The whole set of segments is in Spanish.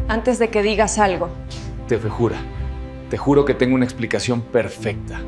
antes de que digas algo. Te juro que tengo una explicación perfecta.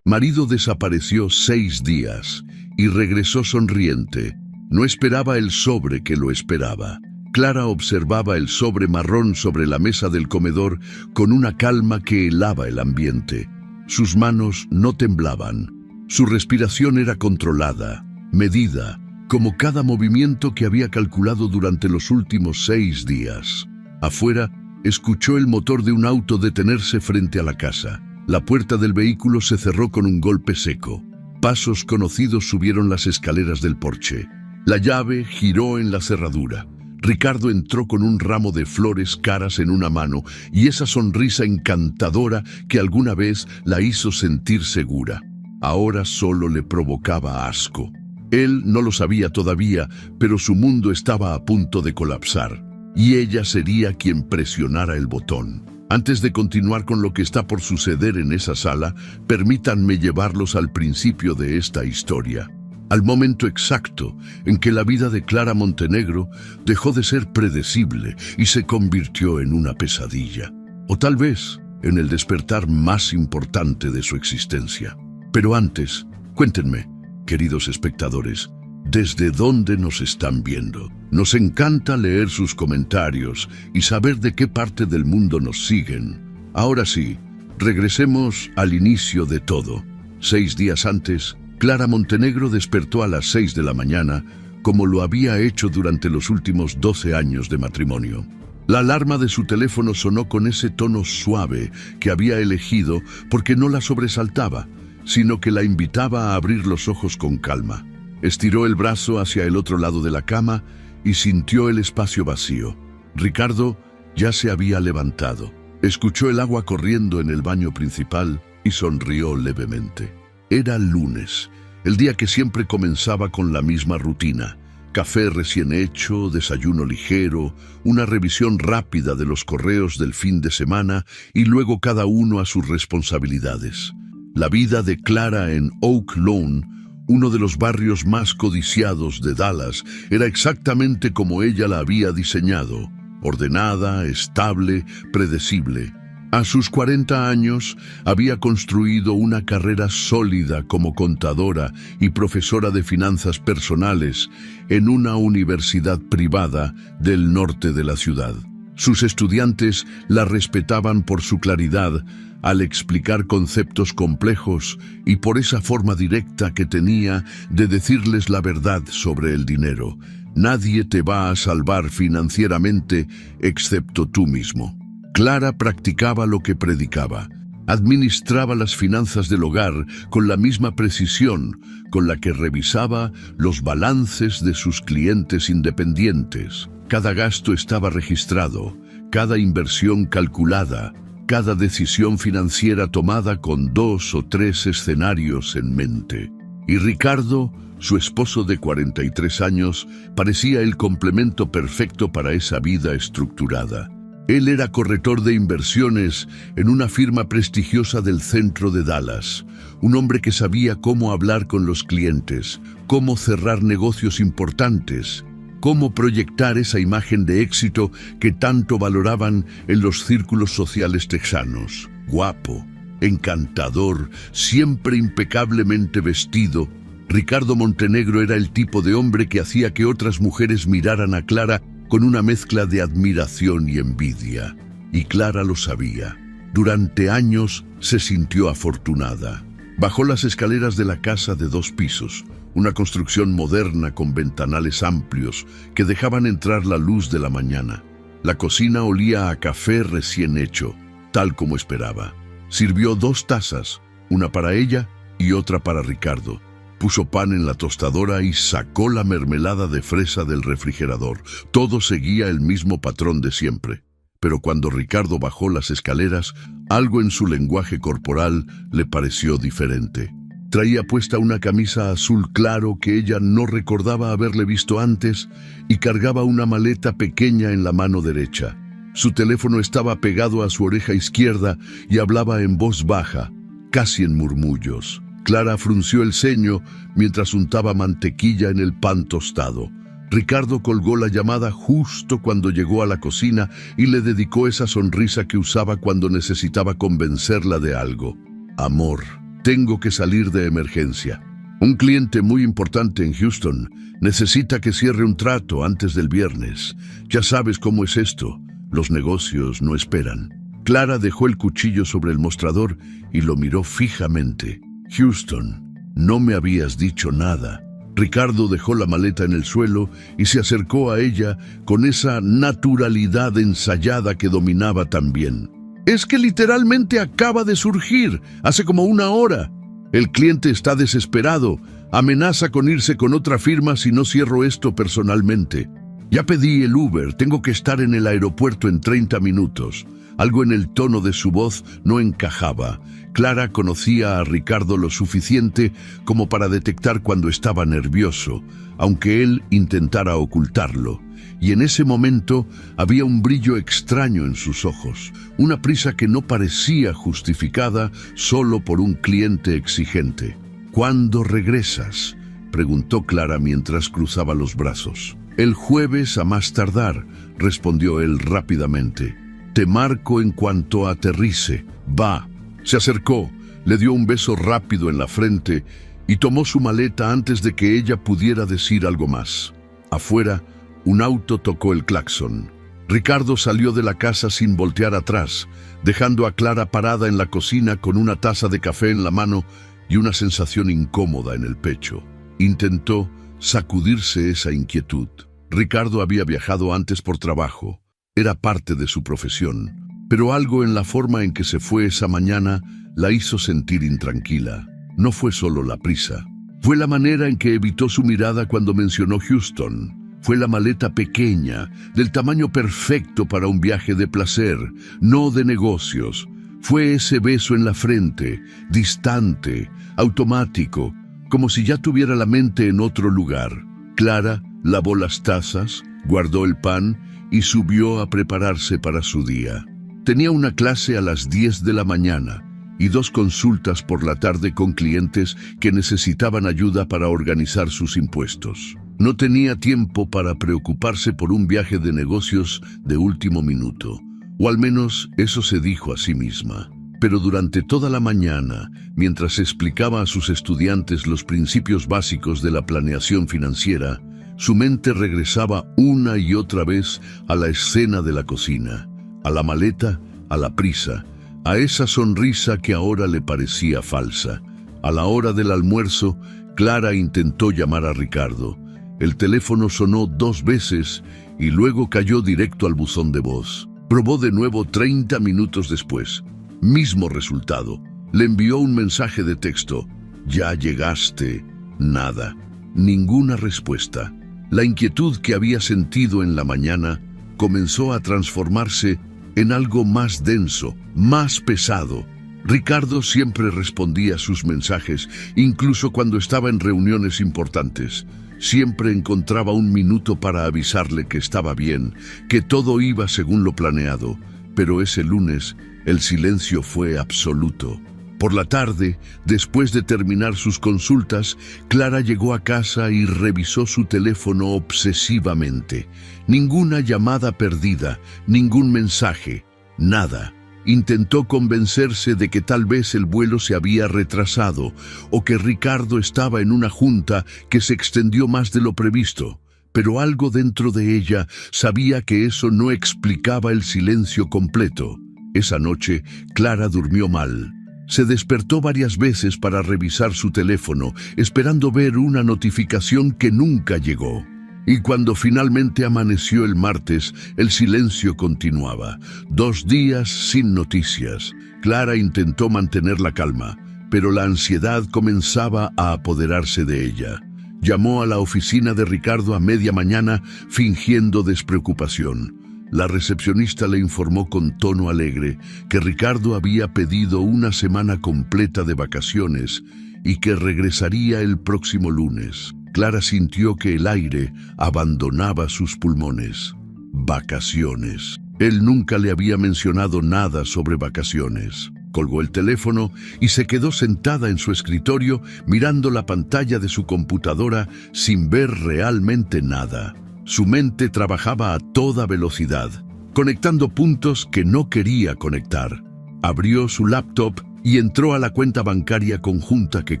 Marido desapareció 6 días y regresó sonriente. No esperaba el sobre que lo esperaba. Clara observaba el sobre marrón sobre la mesa del comedor con una calma que helaba el ambiente. Sus manos no temblaban. Su respiración era controlada, medida, como cada movimiento que había calculado durante los últimos 6 días. Afuera, escuchó el motor de un auto detenerse frente a la casa. La puerta del vehículo se cerró con un golpe seco. Pasos conocidos subieron las escaleras del porche. La llave giró en la cerradura. Ricardo entró con un ramo de flores caras en una mano y esa sonrisa encantadora que alguna vez la hizo sentir segura. Ahora solo le provocaba asco. Él no lo sabía todavía, pero su mundo estaba a punto de colapsar. Y ella sería quien presionara el botón. Antes de continuar con lo que está por suceder en esa sala, permítanme llevarlos al principio de esta historia. Al momento exacto en que la vida de Clara Montenegro dejó de ser predecible y se convirtió en una pesadilla. O tal vez en el despertar más importante de su existencia. Pero antes, cuéntenme, queridos espectadores, ¿desde dónde nos están viendo? Nos encanta leer sus comentarios y saber de qué parte del mundo nos siguen. Ahora sí, regresemos al inicio de todo. 6 días antes, Clara Montenegro despertó a las 6 de la mañana, como lo había hecho durante los últimos 12 años de matrimonio. La alarma de su teléfono sonó con ese tono suave que había elegido porque no la sobresaltaba, sino que la invitaba a abrir los ojos con calma. Estiró el brazo hacia el otro lado de la cama y sintió el espacio vacío. Ricardo ya se había levantado. Escuchó el agua corriendo en el baño principal y sonrió levemente. Era lunes, el día que siempre comenzaba con la misma rutina. Café recién hecho, desayuno ligero, una revisión rápida de los correos del fin de semana y luego cada uno a sus responsabilidades. La vida de Clara en Oak Lawn, uno de los barrios más codiciados de Dallas, era exactamente como ella la había diseñado, ordenada, estable, predecible. A sus 40 años había construido una carrera sólida como contadora y profesora de finanzas personales en una universidad privada del norte de la ciudad. Sus estudiantes la respetaban por su claridad al explicar conceptos complejos y por esa forma directa que tenía de decirles la verdad sobre el dinero. Nadie te va a salvar financieramente excepto tú mismo. Clara practicaba lo que predicaba. Administraba las finanzas del hogar con la misma precisión con la que revisaba los balances de sus clientes independientes. Cada gasto estaba registrado, cada inversión calculada, cada decisión financiera tomada con 2 o 3 escenarios en mente. Y Ricardo, su esposo de 43 años, parecía el complemento perfecto para esa vida estructurada. Él era corretor de inversiones en una firma prestigiosa del centro de Dallas, un hombre que sabía cómo hablar con los clientes, cómo cerrar negocios importantes, cómo proyectar esa imagen de éxito que tanto valoraban en los círculos sociales texanos. Guapo, encantador, siempre impecablemente vestido, Ricardo Montenegro era el tipo de hombre que hacía que otras mujeres miraran a Clara con una mezcla de admiración y envidia. Y Clara lo sabía. Durante años se sintió afortunada. Bajó las escaleras de la casa de 2 pisos, una construcción moderna con ventanales amplios que dejaban entrar la luz de la mañana. La cocina olía a café recién hecho, tal como esperaba. Sirvió 2 tazas, una para ella y otra para Ricardo. Puso pan en la tostadora y sacó la mermelada de fresa del refrigerador. Todo seguía el mismo patrón de siempre. Pero cuando Ricardo bajó las escaleras, algo en su lenguaje corporal le pareció diferente. Traía puesta una camisa azul claro que ella no recordaba haberle visto antes y cargaba una maleta pequeña en la mano derecha. Su teléfono estaba pegado a su oreja izquierda y hablaba en voz baja, casi en murmullos. Clara frunció el ceño mientras untaba mantequilla en el pan tostado. Ricardo colgó la llamada justo cuando llegó a la cocina y le dedicó esa sonrisa que usaba cuando necesitaba convencerla de algo. Amor, tengo que salir de emergencia. Un cliente muy importante en Houston necesita que cierre un trato antes del viernes. Ya sabes cómo es esto, los negocios no esperan. Clara dejó el cuchillo sobre el mostrador y lo miró fijamente. Houston, no me habías dicho nada. Ricardo dejó la maleta en el suelo y se acercó a ella con esa naturalidad ensayada que dominaba tan bien. Es que literalmente acaba de surgir, hace como una hora. El cliente está desesperado, amenaza con irse con otra firma si no cierro esto personalmente. Ya pedí el Uber, tengo que estar en el aeropuerto en 30 minutos. Algo en el tono de su voz no encajaba. Clara conocía a Ricardo lo suficiente como para detectar cuando estaba nervioso, aunque él intentara ocultarlo. Y en ese momento había un brillo extraño en sus ojos, una prisa que no parecía justificada solo por un cliente exigente. ¿Cuándo regresas?, preguntó Clara mientras cruzaba los brazos. El jueves a más tardar, respondió él rápidamente. Te marco en cuanto aterrice. Va. Se acercó, le dio un beso rápido en la frente y tomó su maleta antes de que ella pudiera decir algo más. Afuera, un auto tocó el claxon. Ricardo salió de la casa sin voltear atrás, dejando a Clara parada en la cocina con una taza de café en la mano y una sensación incómoda en el pecho. Intentó sacudirse esa inquietud. Ricardo había viajado antes por trabajo. Era parte de su profesión. Pero algo en la forma en que se fue esa mañana la hizo sentir intranquila. No fue solo la prisa. Fue la manera en que evitó su mirada cuando mencionó Houston. Fue la maleta pequeña, del tamaño perfecto para un viaje de placer, no de negocios. Fue ese beso en la frente, distante, automático, como si ya tuviera la mente en otro lugar. Clara lavó las tazas, guardó el pan y subió a prepararse para su día. Tenía una clase a las 10 de la mañana y 2 consultas por la tarde con clientes que necesitaban ayuda para organizar sus impuestos. No tenía tiempo para preocuparse por un viaje de negocios de último minuto, o al menos eso se dijo a sí misma. Pero durante toda la mañana, mientras explicaba a sus estudiantes los principios básicos de la planeación financiera, su mente regresaba una y otra vez a la escena de la cocina, a la maleta, a la prisa, a esa sonrisa que ahora le parecía falsa. A la hora del almuerzo, Clara intentó llamar a Ricardo. El teléfono sonó 2 veces y luego cayó directo al buzón de voz. Probó de nuevo 30 minutos después. Mismo resultado. Le envió un mensaje de texto. Ya llegaste. Nada. Ninguna respuesta. La inquietud que había sentido en la mañana comenzó a transformarse en algo más denso, más pesado. Ricardo siempre respondía a sus mensajes, incluso cuando estaba en reuniones importantes. Siempre encontraba un minuto para avisarle que estaba bien, que todo iba según lo planeado. Pero ese lunes, el silencio fue absoluto. Por la tarde, después de terminar sus consultas, Clara llegó a casa y revisó su teléfono obsesivamente. Ninguna llamada perdida, ningún mensaje, nada. Intentó convencerse de que tal vez el vuelo se había retrasado o que Ricardo estaba en una junta que se extendió más de lo previsto. Pero algo dentro de ella sabía que eso no explicaba el silencio completo. Esa noche, Clara durmió mal. Se despertó varias veces para revisar su teléfono, esperando ver una notificación que nunca llegó. Y cuando finalmente amaneció el martes, el silencio continuaba. 2 días sin noticias. Clara intentó mantener la calma, pero la ansiedad comenzaba a apoderarse de ella. Llamó a la oficina de Ricardo a media mañana, fingiendo despreocupación. La recepcionista le informó con tono alegre que Ricardo había pedido una semana completa de vacaciones y que regresaría el próximo lunes. Clara sintió que el aire abandonaba sus pulmones. Vacaciones. Él nunca le había mencionado nada sobre vacaciones. Colgó el teléfono y se quedó sentada en su escritorio mirando la pantalla de su computadora sin ver realmente nada. Su mente trabajaba a toda velocidad, conectando puntos que no quería conectar. Abrió su laptop y entró a la cuenta bancaria conjunta que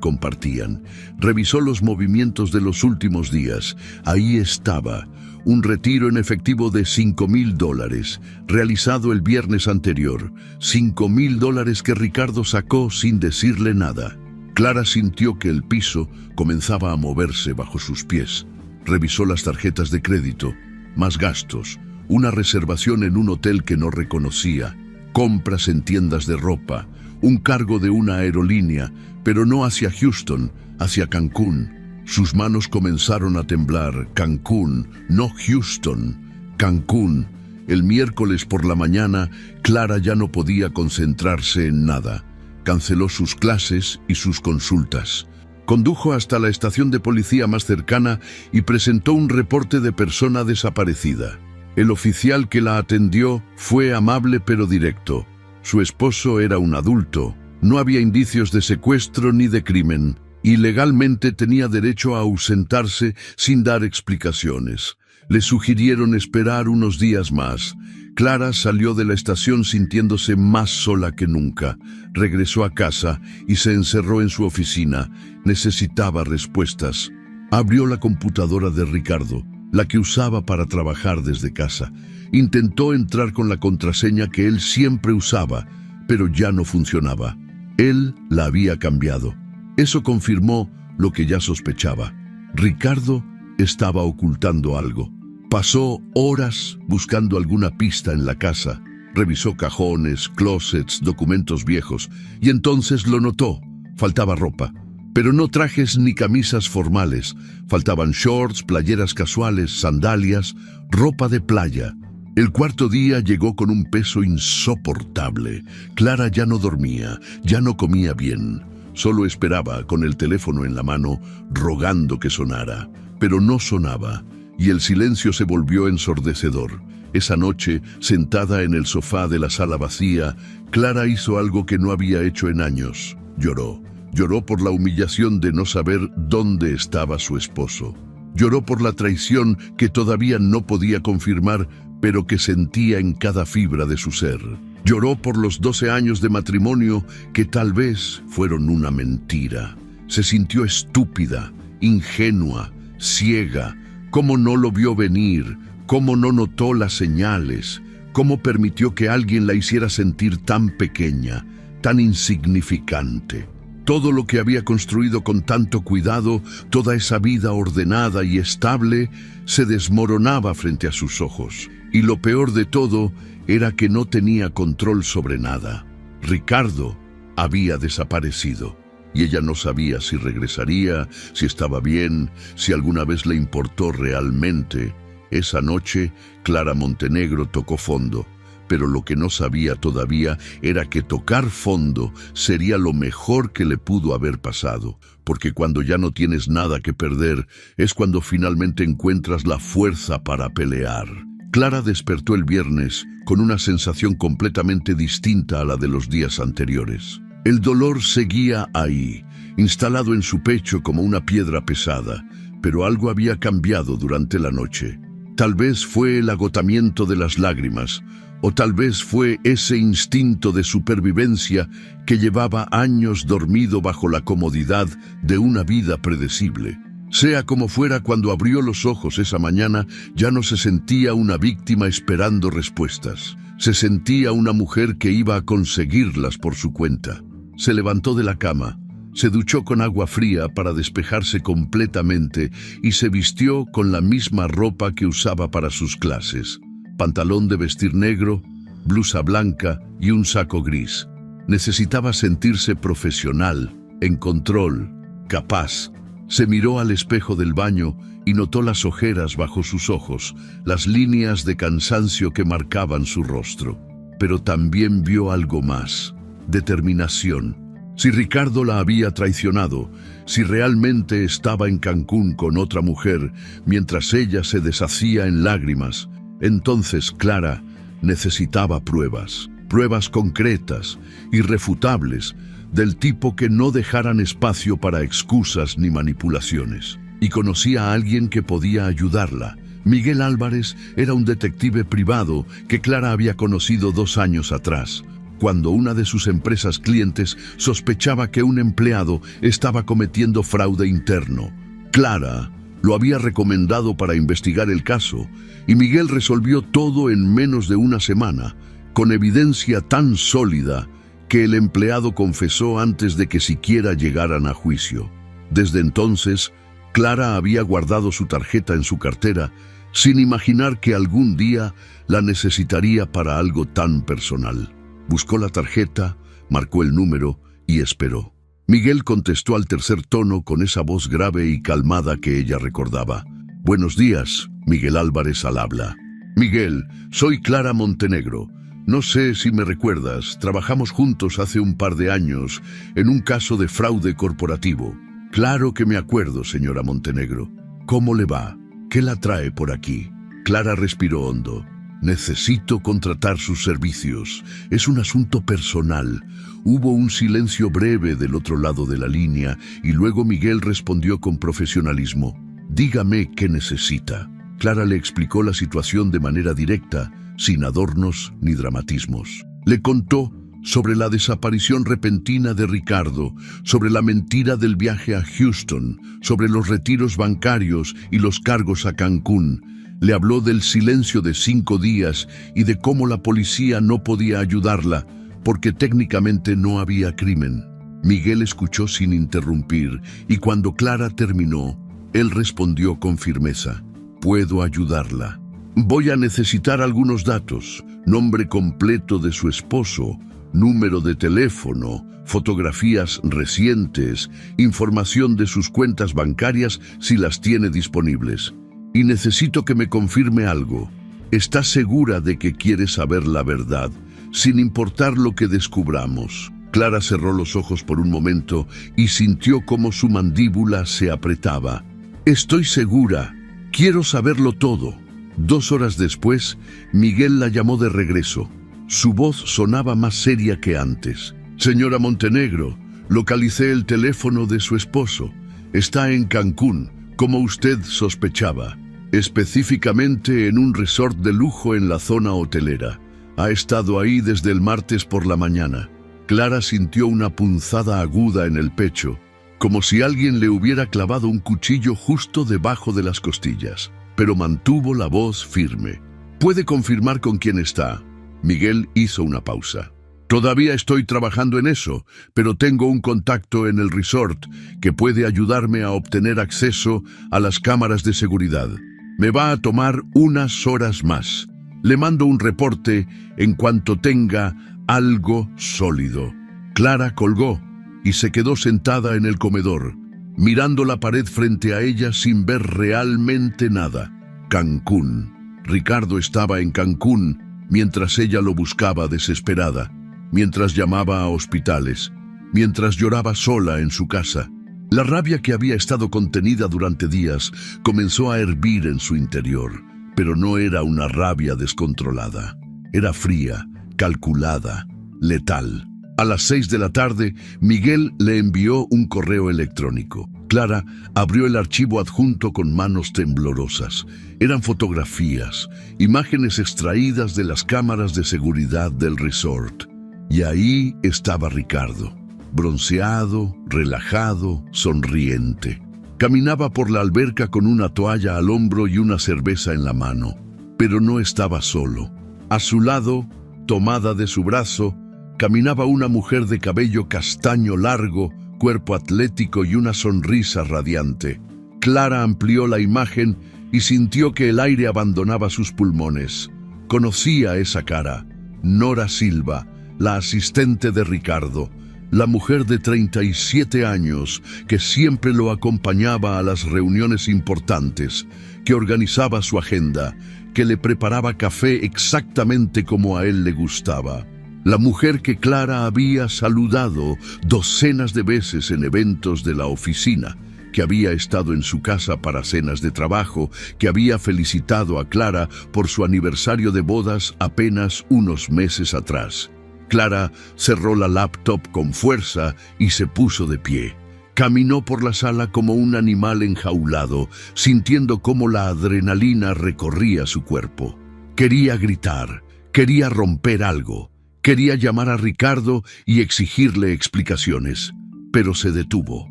compartían. Revisó los movimientos de los últimos días. Ahí estaba, un retiro en efectivo de $5,000, realizado el viernes anterior. $5,000 que Ricardo sacó sin decirle nada. Clara sintió que el piso comenzaba a moverse bajo sus pies. Revisó las tarjetas de crédito, más gastos, una reservación en un hotel que no reconocía, compras en tiendas de ropa, un cargo de una aerolínea, pero no hacia Houston, hacia Cancún. Sus manos comenzaron a temblar. Cancún, no Houston. Cancún. El miércoles por la mañana, Clara ya no podía concentrarse en nada. Canceló sus clases y sus consultas. Condujo hasta la estación de policía más cercana y presentó un reporte de persona desaparecida. El oficial que la atendió fue amable pero directo. Su esposo era un adulto, no había indicios de secuestro ni de crimen, y legalmente tenía derecho a ausentarse sin dar explicaciones. Le sugirieron esperar unos días más. Clara salió de la estación sintiéndose más sola que nunca. Regresó a casa y se encerró en su oficina. Necesitaba respuestas. Abrió la computadora de Ricardo, la que usaba para trabajar desde casa. Intentó entrar con la contraseña que él siempre usaba, pero ya no funcionaba. Él la había cambiado. Eso confirmó lo que ya sospechaba. Ricardo estaba ocultando algo. Pasó horas buscando alguna pista en la casa. Revisó cajones, closets, documentos viejos, y entonces lo notó. Faltaba ropa. Pero no trajes ni camisas formales. Faltaban shorts, playeras casuales, sandalias, ropa de playa. El cuarto día llegó con un peso insoportable. Clara ya no dormía, ya no comía bien. Solo esperaba con el teléfono en la mano, rogando que sonara. Pero no sonaba, y el silencio se volvió ensordecedor. Esa noche, sentada en el sofá de la sala vacía, Clara hizo algo que no había hecho en años. Lloró. Lloró por la humillación de no saber dónde estaba su esposo. Lloró por la traición que todavía no podía confirmar, pero que sentía en cada fibra de su ser. Lloró por los 12 años de matrimonio que tal vez fueron una mentira. Se sintió estúpida, ingenua, ciega. ¿Cómo no lo vio venir? ¿Cómo no notó las señales? ¿Cómo permitió que alguien la hiciera sentir tan pequeña, tan insignificante? Todo lo que había construido con tanto cuidado, toda esa vida ordenada y estable, se desmoronaba frente a sus ojos. Y lo peor de todo era que no tenía control sobre nada. Ricardo había desaparecido, y ella no sabía si regresaría, si estaba bien, si alguna vez le importó realmente. Esa noche, Clara Montenegro tocó fondo. Pero lo que no sabía todavía era que tocar fondo sería lo mejor que le pudo haber pasado, porque cuando ya no tienes nada que perder, es cuando finalmente encuentras la fuerza para pelear. Clara despertó el viernes con una sensación completamente distinta a la de los días anteriores. El dolor seguía ahí, instalado en su pecho como una piedra pesada, pero algo había cambiado durante la noche. Tal vez fue el agotamiento de las lágrimas, o tal vez fue ese instinto de supervivencia que llevaba años dormido bajo la comodidad de una vida predecible. Sea como fuera, cuando abrió los ojos esa mañana, ya no se sentía una víctima esperando respuestas. Se sentía una mujer que iba a conseguirlas por su cuenta. Se levantó de la cama, se duchó con agua fría para despejarse completamente y se vistió con la misma ropa que usaba para sus clases. Pantalón de vestir negro, blusa blanca y un saco gris. Necesitaba sentirse profesional, en control, capaz. Se miró al espejo del baño y notó las ojeras bajo sus ojos, las líneas de cansancio que marcaban su rostro. Pero también vio algo más: determinación. Si Ricardo la había traicionado, si realmente estaba en Cancún con otra mujer, mientras ella se deshacía en lágrimas, entonces Clara necesitaba pruebas. pruebas concretas, irrefutables, del tipo que no dejaran espacio para excusas ni manipulaciones. Y conocía a alguien que podía ayudarla. Miguel Álvarez era un detective privado que Clara había conocido 2 años atrás, cuando una de sus empresas clientes sospechaba que un empleado estaba cometiendo fraude interno. Clara lo había recomendado para investigar el caso, y Miguel resolvió todo en menos de una semana, con evidencia tan sólida que el empleado confesó antes de que siquiera llegaran a juicio. Desde entonces, Clara había guardado su tarjeta en su cartera, sin imaginar que algún día la necesitaría para algo tan personal. Buscó la tarjeta, marcó el número y esperó. Miguel contestó al tercer tono con esa voz grave y calmada que ella recordaba. «Buenos días, Miguel Álvarez al habla». «Miguel, soy Clara Montenegro. No sé si me recuerdas, trabajamos juntos hace un par de años en un caso de fraude corporativo». «Claro que me acuerdo, señora Montenegro. ¿Cómo le va? ¿Qué la trae por aquí?» Clara respiró hondo. «Necesito contratar sus servicios. Es un asunto personal». Hubo un silencio breve del otro lado de la línea y luego Miguel respondió con profesionalismo. «Dígame qué necesita». Clara le explicó la situación de manera directa, sin adornos ni dramatismos. Le contó sobre la desaparición repentina de Ricardo, sobre la mentira del viaje a Houston, sobre los retiros bancarios y los cargos a Cancún. Le habló del silencio de 5 días y de cómo la policía no podía ayudarla, porque técnicamente no había crimen. Miguel escuchó sin interrumpir, y cuando Clara terminó, él respondió con firmeza. «Puedo ayudarla. Voy a necesitar algunos datos: nombre completo de su esposo, número de teléfono, fotografías recientes, información de sus cuentas bancarias si las tiene disponibles. Y necesito que me confirme algo. ¿Está segura de que quiere saber la verdad, sin importar lo que descubramos?» Clara cerró los ojos por un momento y sintió cómo su mandíbula se apretaba. «Estoy segura. Quiero saberlo todo». 2 horas después, Miguel la llamó de regreso. Su voz sonaba más seria que antes. «Señora Montenegro, localicé el teléfono de su esposo. Está en Cancún, como usted sospechaba, específicamente en un resort de lujo en la zona hotelera. Ha estado ahí desde el martes por la mañana». Clara sintió una punzada aguda en el pecho, como si alguien le hubiera clavado un cuchillo justo debajo de las costillas, pero mantuvo la voz firme. «¿Puede confirmar con quién está?» Miguel hizo una pausa. «Todavía estoy trabajando en eso, pero tengo un contacto en el resort que puede ayudarme a obtener acceso a las cámaras de seguridad. Me va a tomar unas horas más. Le mando un reporte en cuanto tenga algo sólido». Clara colgó y se quedó sentada en el comedor, mirando la pared frente a ella sin ver realmente nada. Cancún. Ricardo estaba en Cancún mientras ella lo buscaba desesperada, mientras llamaba a hospitales, mientras lloraba sola en su casa. La rabia que había estado contenida durante días comenzó a hervir en su interior, pero no era una rabia descontrolada. Era fría, calculada, letal. A las 6 de la tarde, Miguel le envió un correo electrónico. Clara abrió el archivo adjunto con manos temblorosas. Eran fotografías, imágenes extraídas de las cámaras de seguridad del resort. Y ahí estaba Ricardo, bronceado, relajado, sonriente. Caminaba por la alberca con una toalla al hombro y una cerveza en la mano. Pero no estaba solo. A su lado, tomada de su brazo, caminaba una mujer de cabello castaño largo, cuerpo atlético y una sonrisa radiante. Clara amplió la imagen y sintió que el aire abandonaba sus pulmones. Conocía esa cara. Nora Silva, la asistente de Ricardo, la mujer de 37 años que siempre lo acompañaba a las reuniones importantes, que organizaba su agenda, que le preparaba café exactamente como a él le gustaba. La mujer que Clara había saludado docenas de veces en eventos de la oficina, que había estado en su casa para cenas de trabajo, que había felicitado a Clara por su aniversario de bodas apenas unos meses atrás. Clara cerró la laptop con fuerza y se puso de pie. Caminó por la sala como un animal enjaulado, sintiendo cómo la adrenalina recorría su cuerpo. Quería gritar, quería romper algo, quería llamar a Ricardo y exigirle explicaciones, pero se detuvo,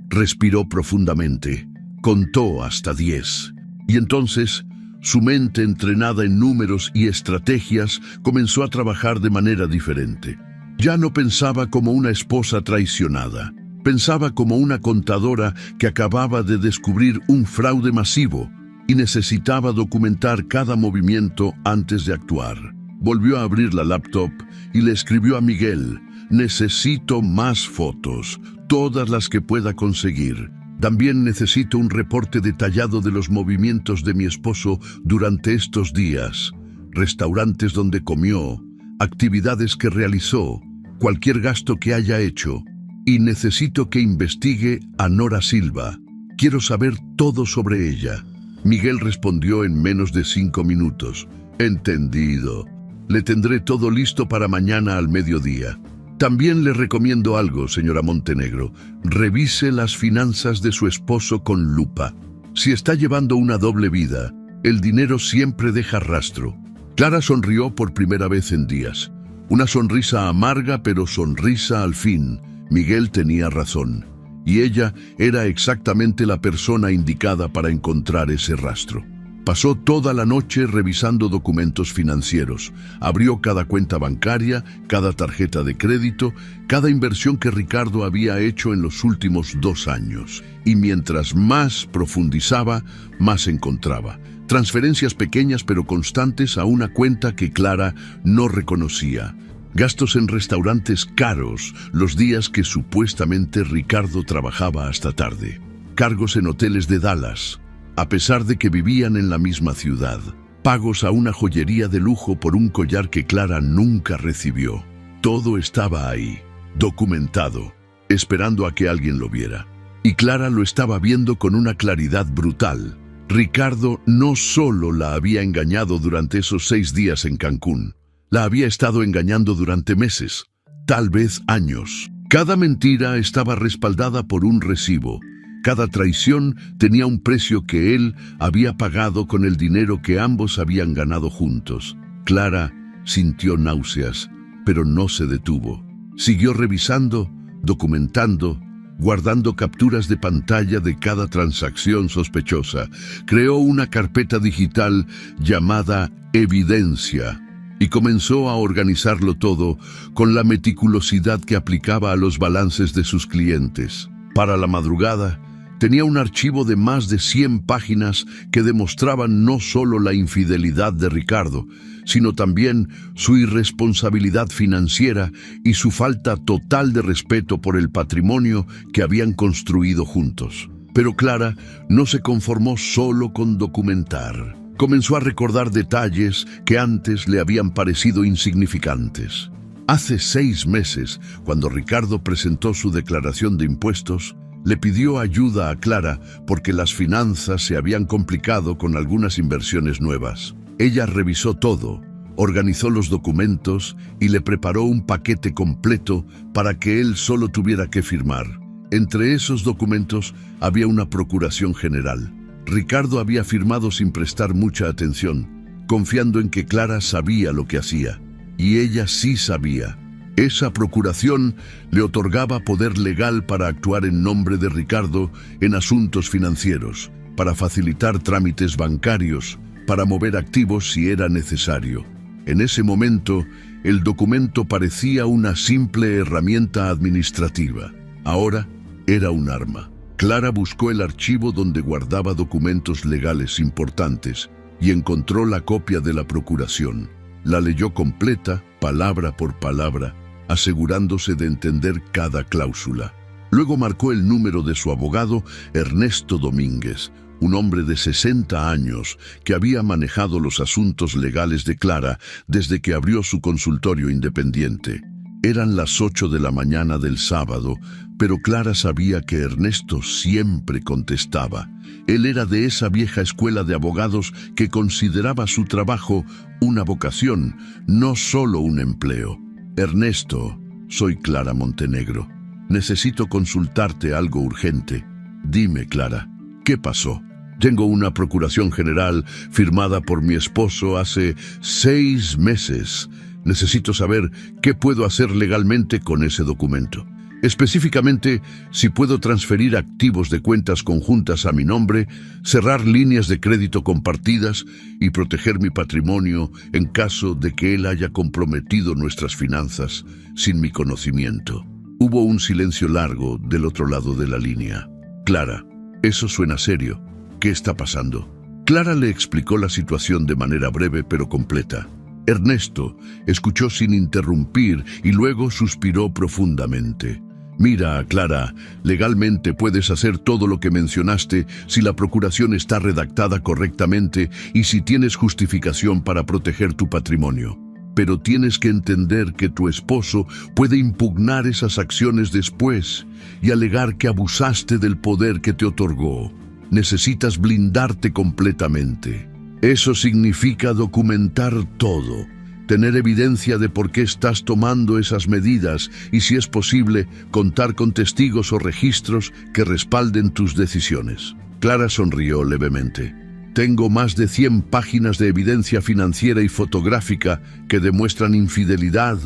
respiró profundamente, contó hasta 10, y entonces su mente, entrenada en números y estrategias, comenzó a trabajar de manera diferente. Ya no pensaba como una esposa traicionada. Pensaba como una contadora que acababa de descubrir un fraude masivo y necesitaba documentar cada movimiento antes de actuar. Volvió a abrir la laptop y le escribió a Miguel: necesito más fotos, todas las que pueda conseguir. También necesito un reporte detallado de los movimientos de mi esposo durante estos días, restaurantes donde comió, actividades que realizó, cualquier gasto que haya hecho. Y necesito que investigue a Nora Silva. Quiero saber todo sobre ella. Miguel respondió en menos de 5 minutos. Entendido. Le tendré todo listo para mañana al mediodía. También le recomiendo algo, señora Montenegro. Revise las finanzas de su esposo con lupa. Si está llevando una doble vida, el dinero siempre deja rastro. Clara sonrió por primera vez en días. Una sonrisa amarga, pero sonrisa al fin. Miguel tenía razón, y ella era exactamente la persona indicada para encontrar ese rastro. Pasó toda la noche revisando documentos financieros, abrió cada cuenta bancaria, cada tarjeta de crédito, cada inversión que Ricardo había hecho en los últimos 2 años. Y mientras más profundizaba, más encontraba. Transferencias pequeñas pero constantes a una cuenta que Clara no reconocía. Gastos en restaurantes caros los días que supuestamente Ricardo trabajaba hasta tarde. Cargos en hoteles de Dallas, a pesar de que vivían en la misma ciudad. Pagos a una joyería de lujo por un collar que Clara nunca recibió. Todo estaba ahí, documentado, esperando a que alguien lo viera. Y Clara lo estaba viendo con una claridad brutal. Ricardo no solo la había engañado durante esos 6 días en Cancún, la había estado engañando durante meses, tal vez años. Cada mentira estaba respaldada por un recibo. Cada traición tenía un precio que él había pagado con el dinero que ambos habían ganado juntos. Clara sintió náuseas, pero no se detuvo. Siguió revisando, documentando, guardando capturas de pantalla de cada transacción sospechosa. Creó una carpeta digital llamada Evidencia y comenzó a organizarlo todo con la meticulosidad que aplicaba a los balances de sus clientes. Para la madrugada, tenía un archivo de más de 100 páginas que demostraban no solo la infidelidad de Ricardo, sino también su irresponsabilidad financiera y su falta total de respeto por el patrimonio que habían construido juntos. Pero Clara no se conformó solo con documentar. Comenzó a recordar detalles que antes le habían parecido insignificantes. Hace 6 meses, cuando Ricardo presentó su declaración de impuestos, le pidió ayuda a Clara porque las finanzas se habían complicado con algunas inversiones nuevas. Ella revisó todo, organizó los documentos y le preparó un paquete completo para que él solo tuviera que firmar. Entre esos documentos había una procuración general. Ricardo había firmado sin prestar mucha atención, confiando en que Clara sabía lo que hacía. Y ella sí sabía. Esa procuración le otorgaba poder legal para actuar en nombre de Ricardo en asuntos financieros, para facilitar trámites bancarios, para mover activos si era necesario. En ese momento, el documento parecía una simple herramienta administrativa. Ahora era un arma. Clara buscó el archivo donde guardaba documentos legales importantes y encontró la copia de la procuración. La leyó completa, palabra por palabra, asegurándose de entender cada cláusula. Luego marcó el número de su abogado, Ernesto Domínguez, un hombre de 60 años que había manejado los asuntos legales de Clara desde que abrió su consultorio independiente. Eran las 8 de la mañana del sábado, pero Clara sabía que Ernesto siempre contestaba. Él era de esa vieja escuela de abogados que consideraba su trabajo una vocación, no solo un empleo. Ernesto, soy Clara Montenegro. Necesito consultarte algo urgente. Dime, Clara, ¿qué pasó? Tengo una procuración general firmada por mi esposo hace 6 meses. Necesito saber qué puedo hacer legalmente con ese documento. Específicamente, si puedo transferir activos de cuentas conjuntas a mi nombre, cerrar líneas de crédito compartidas y proteger mi patrimonio en caso de que él haya comprometido nuestras finanzas sin mi conocimiento. Hubo un silencio largo del otro lado de la línea. Clara, eso suena serio. ¿Qué está pasando? Clara le explicó la situación de manera breve pero completa. Ernesto escuchó sin interrumpir y luego suspiró profundamente. Mira, Clara, legalmente puedes hacer todo lo que mencionaste si la procuración está redactada correctamente y si tienes justificación para proteger tu patrimonio. Pero tienes que entender que tu esposo puede impugnar esas acciones después y alegar que abusaste del poder que te otorgó. Necesitas blindarte completamente. Eso significa documentar todo, tener evidencia de por qué estás tomando esas medidas y, si es posible, contar con testigos o registros que respalden tus decisiones. Clara sonrió levemente. Tengo más de 100 páginas de evidencia financiera y fotográfica que demuestran infidelidad,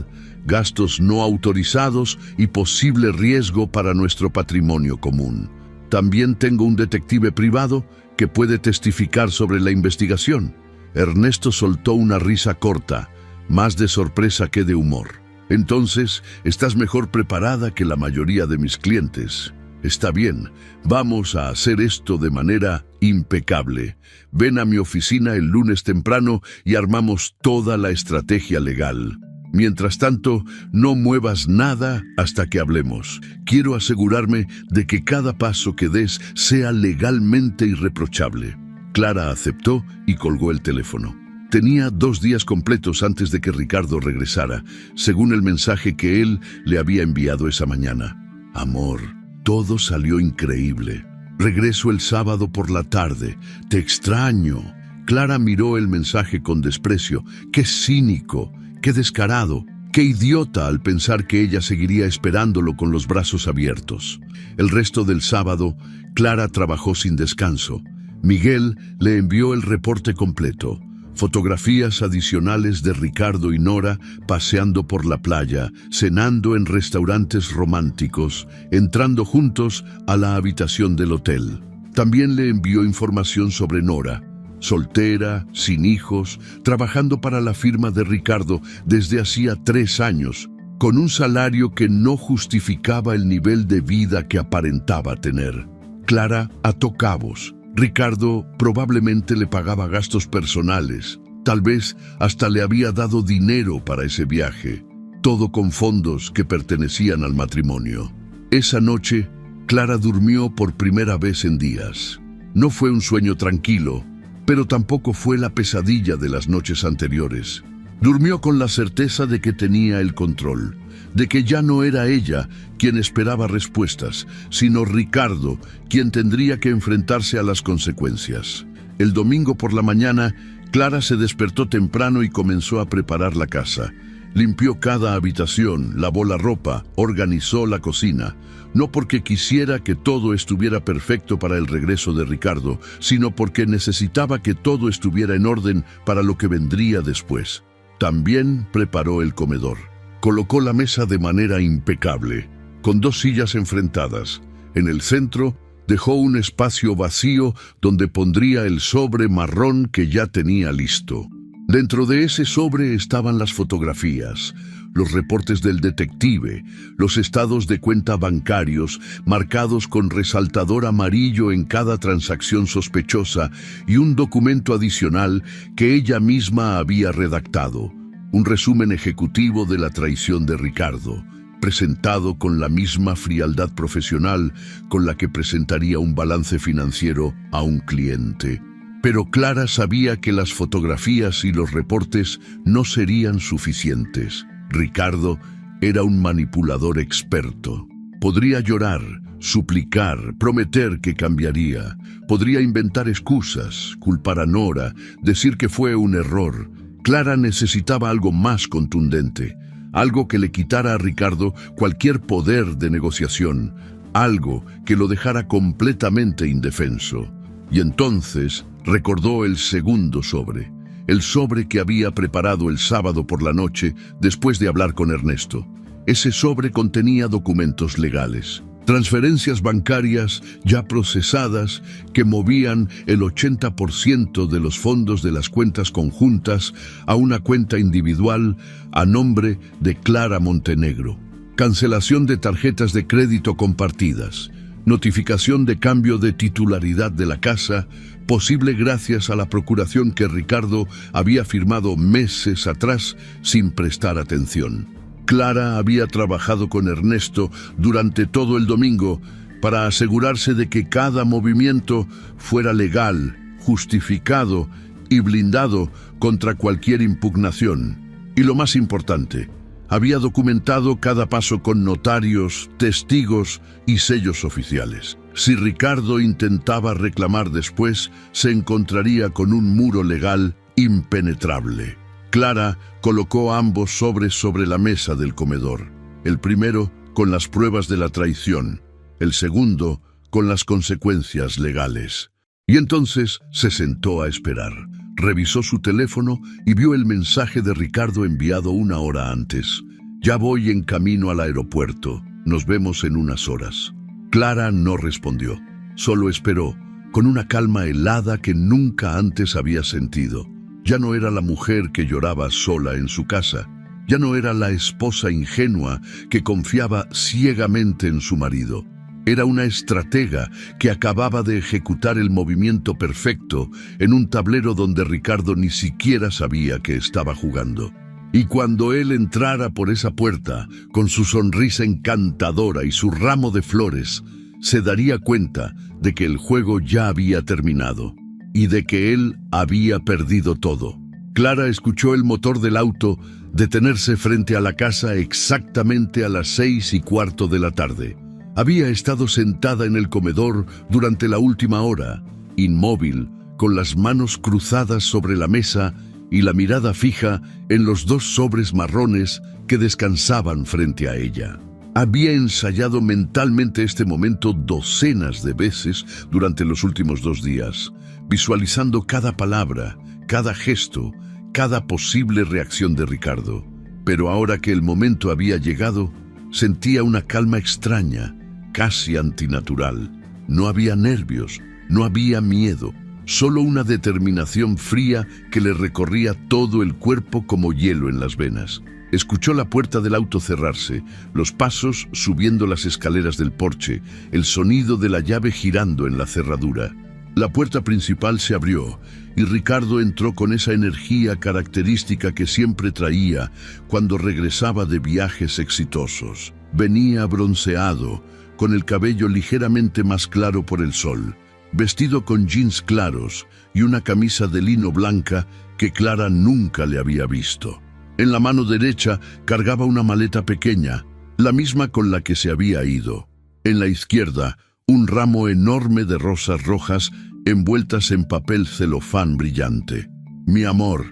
gastos no autorizados y posible riesgo para nuestro patrimonio común. También tengo un detective privado que puede testificar sobre la investigación. Ernesto soltó una risa corta, más de sorpresa que de humor. Entonces, estás mejor preparada que la mayoría de mis clientes. Está bien, vamos a hacer esto de manera impecable. Ven a mi oficina el lunes temprano y armamos toda la estrategia legal. Mientras tanto, no muevas nada hasta que hablemos. Quiero asegurarme de que cada paso que des sea legalmente irreprochable. Clara aceptó y colgó el teléfono. Tenía 2 días completos antes de que Ricardo regresara, según el mensaje que él le había enviado esa mañana. Amor, todo salió increíble. Regreso el sábado por la tarde. Te extraño. Clara miró el mensaje con desprecio. ¡Qué cínico! ¡Qué descarado! ¡Qué idiota al pensar que ella seguiría esperándolo con los brazos abiertos! El resto del sábado, Clara trabajó sin descanso. Miguel le envió el reporte completo. Fotografías adicionales de Ricardo y Nora paseando por la playa, cenando en restaurantes románticos, entrando juntos a la habitación del hotel. También le envió información sobre Nora, soltera, sin hijos, trabajando para la firma de Ricardo desde hacía 3 años, con un salario que no justificaba el nivel de vida que aparentaba tener. Clara ató cabos. Ricardo probablemente le pagaba gastos personales, tal vez hasta le había dado dinero para ese viaje, todo con fondos que pertenecían al matrimonio. Esa noche, Clara durmió por primera vez en días. No fue un sueño tranquilo, pero tampoco fue la pesadilla de las noches anteriores. Durmió con la certeza de que tenía el control, de que ya no era ella quien esperaba respuestas, sino Ricardo, quien tendría que enfrentarse a las consecuencias. El domingo por la mañana, Clara se despertó temprano y comenzó a preparar la casa. Limpió cada habitación, lavó la ropa, organizó la cocina. No porque quisiera que todo estuviera perfecto para el regreso de Ricardo, sino porque necesitaba que todo estuviera en orden para lo que vendría después. También preparó el comedor. Colocó la mesa de manera impecable, con 2 sillas enfrentadas. En el centro, dejó un espacio vacío donde pondría el sobre marrón que ya tenía listo. Dentro de ese sobre estaban las fotografías, los reportes del detective, los estados de cuenta bancarios marcados con resaltador amarillo en cada transacción sospechosa y un documento adicional que ella misma había redactado. Un resumen ejecutivo de la traición de Ricardo, presentado con la misma frialdad profesional con la que presentaría un balance financiero a un cliente. Pero Clara sabía que las fotografías y los reportes no serían suficientes. Ricardo era un manipulador experto. Podría llorar, suplicar, prometer que cambiaría. Podría inventar excusas, culpar a Nora, decir que fue un error. Clara necesitaba algo más contundente, algo que le quitara a Ricardo cualquier poder de negociación, algo que lo dejara completamente indefenso. Y entonces recordó el segundo sobre, el sobre que había preparado el sábado por la noche después de hablar con Ernesto. Ese sobre contenía documentos legales, transferencias bancarias ya procesadas que movían el 80% de los fondos de las cuentas conjuntas a una cuenta individual a nombre de Clara Montenegro. Cancelación de tarjetas de crédito compartidas, notificación de cambio de titularidad de la casa, posible gracias a la procuración que Ricardo había firmado meses atrás sin prestar atención. Clara había trabajado con Ernesto durante todo el domingo para asegurarse de que cada movimiento fuera legal, justificado y blindado contra cualquier impugnación. Y lo más importante, había documentado cada paso con notarios, testigos y sellos oficiales. Si Ricardo intentaba reclamar después, se encontraría con un muro legal impenetrable. Clara colocó ambos sobres sobre la mesa del comedor. El primero con las pruebas de la traición, el segundo con las consecuencias legales. Y entonces se sentó a esperar. Revisó su teléfono y vio el mensaje de Ricardo enviado 1 hora antes. Ya voy en camino al aeropuerto. Nos vemos en unas horas. Clara no respondió. Solo esperó, con una calma helada que nunca antes había sentido. Ya no era la mujer que lloraba sola en su casa. Ya no era la esposa ingenua que confiaba ciegamente en su marido. Era una estratega que acababa de ejecutar el movimiento perfecto en un tablero donde Ricardo ni siquiera sabía que estaba jugando. Y cuando él entrara por esa puerta, con su sonrisa encantadora y su ramo de flores, se daría cuenta de que el juego ya había terminado y de que él había perdido todo. Clara escuchó el motor del auto detenerse frente a la casa exactamente a las 6:15 de la tarde. Había estado sentada en el comedor durante la última hora, inmóvil, con las manos cruzadas sobre la mesa y la mirada fija en los 2 sobres marrones que descansaban frente a ella. Había ensayado mentalmente este momento docenas de veces durante los últimos 2 días, visualizando cada palabra, cada gesto, cada posible reacción de Ricardo. Pero ahora que el momento había llegado, sentía una calma extraña, casi antinatural. No había nervios, no había miedo, solo una determinación fría que le recorría todo el cuerpo como hielo en las venas. Escuchó la puerta del auto cerrarse, los pasos subiendo las escaleras del porche, el sonido de la llave girando en la cerradura. La puerta principal se abrió y Ricardo entró con esa energía característica que siempre traía cuando regresaba de viajes exitosos. Venía bronceado, con el cabello ligeramente más claro por el sol, vestido con jeans claros y una camisa de lino blanca que Clara nunca le había visto. En la mano derecha cargaba una maleta pequeña, la misma con la que se había ido. En la izquierda, un ramo enorme de rosas rojas envueltas en papel celofán brillante. Mi amor,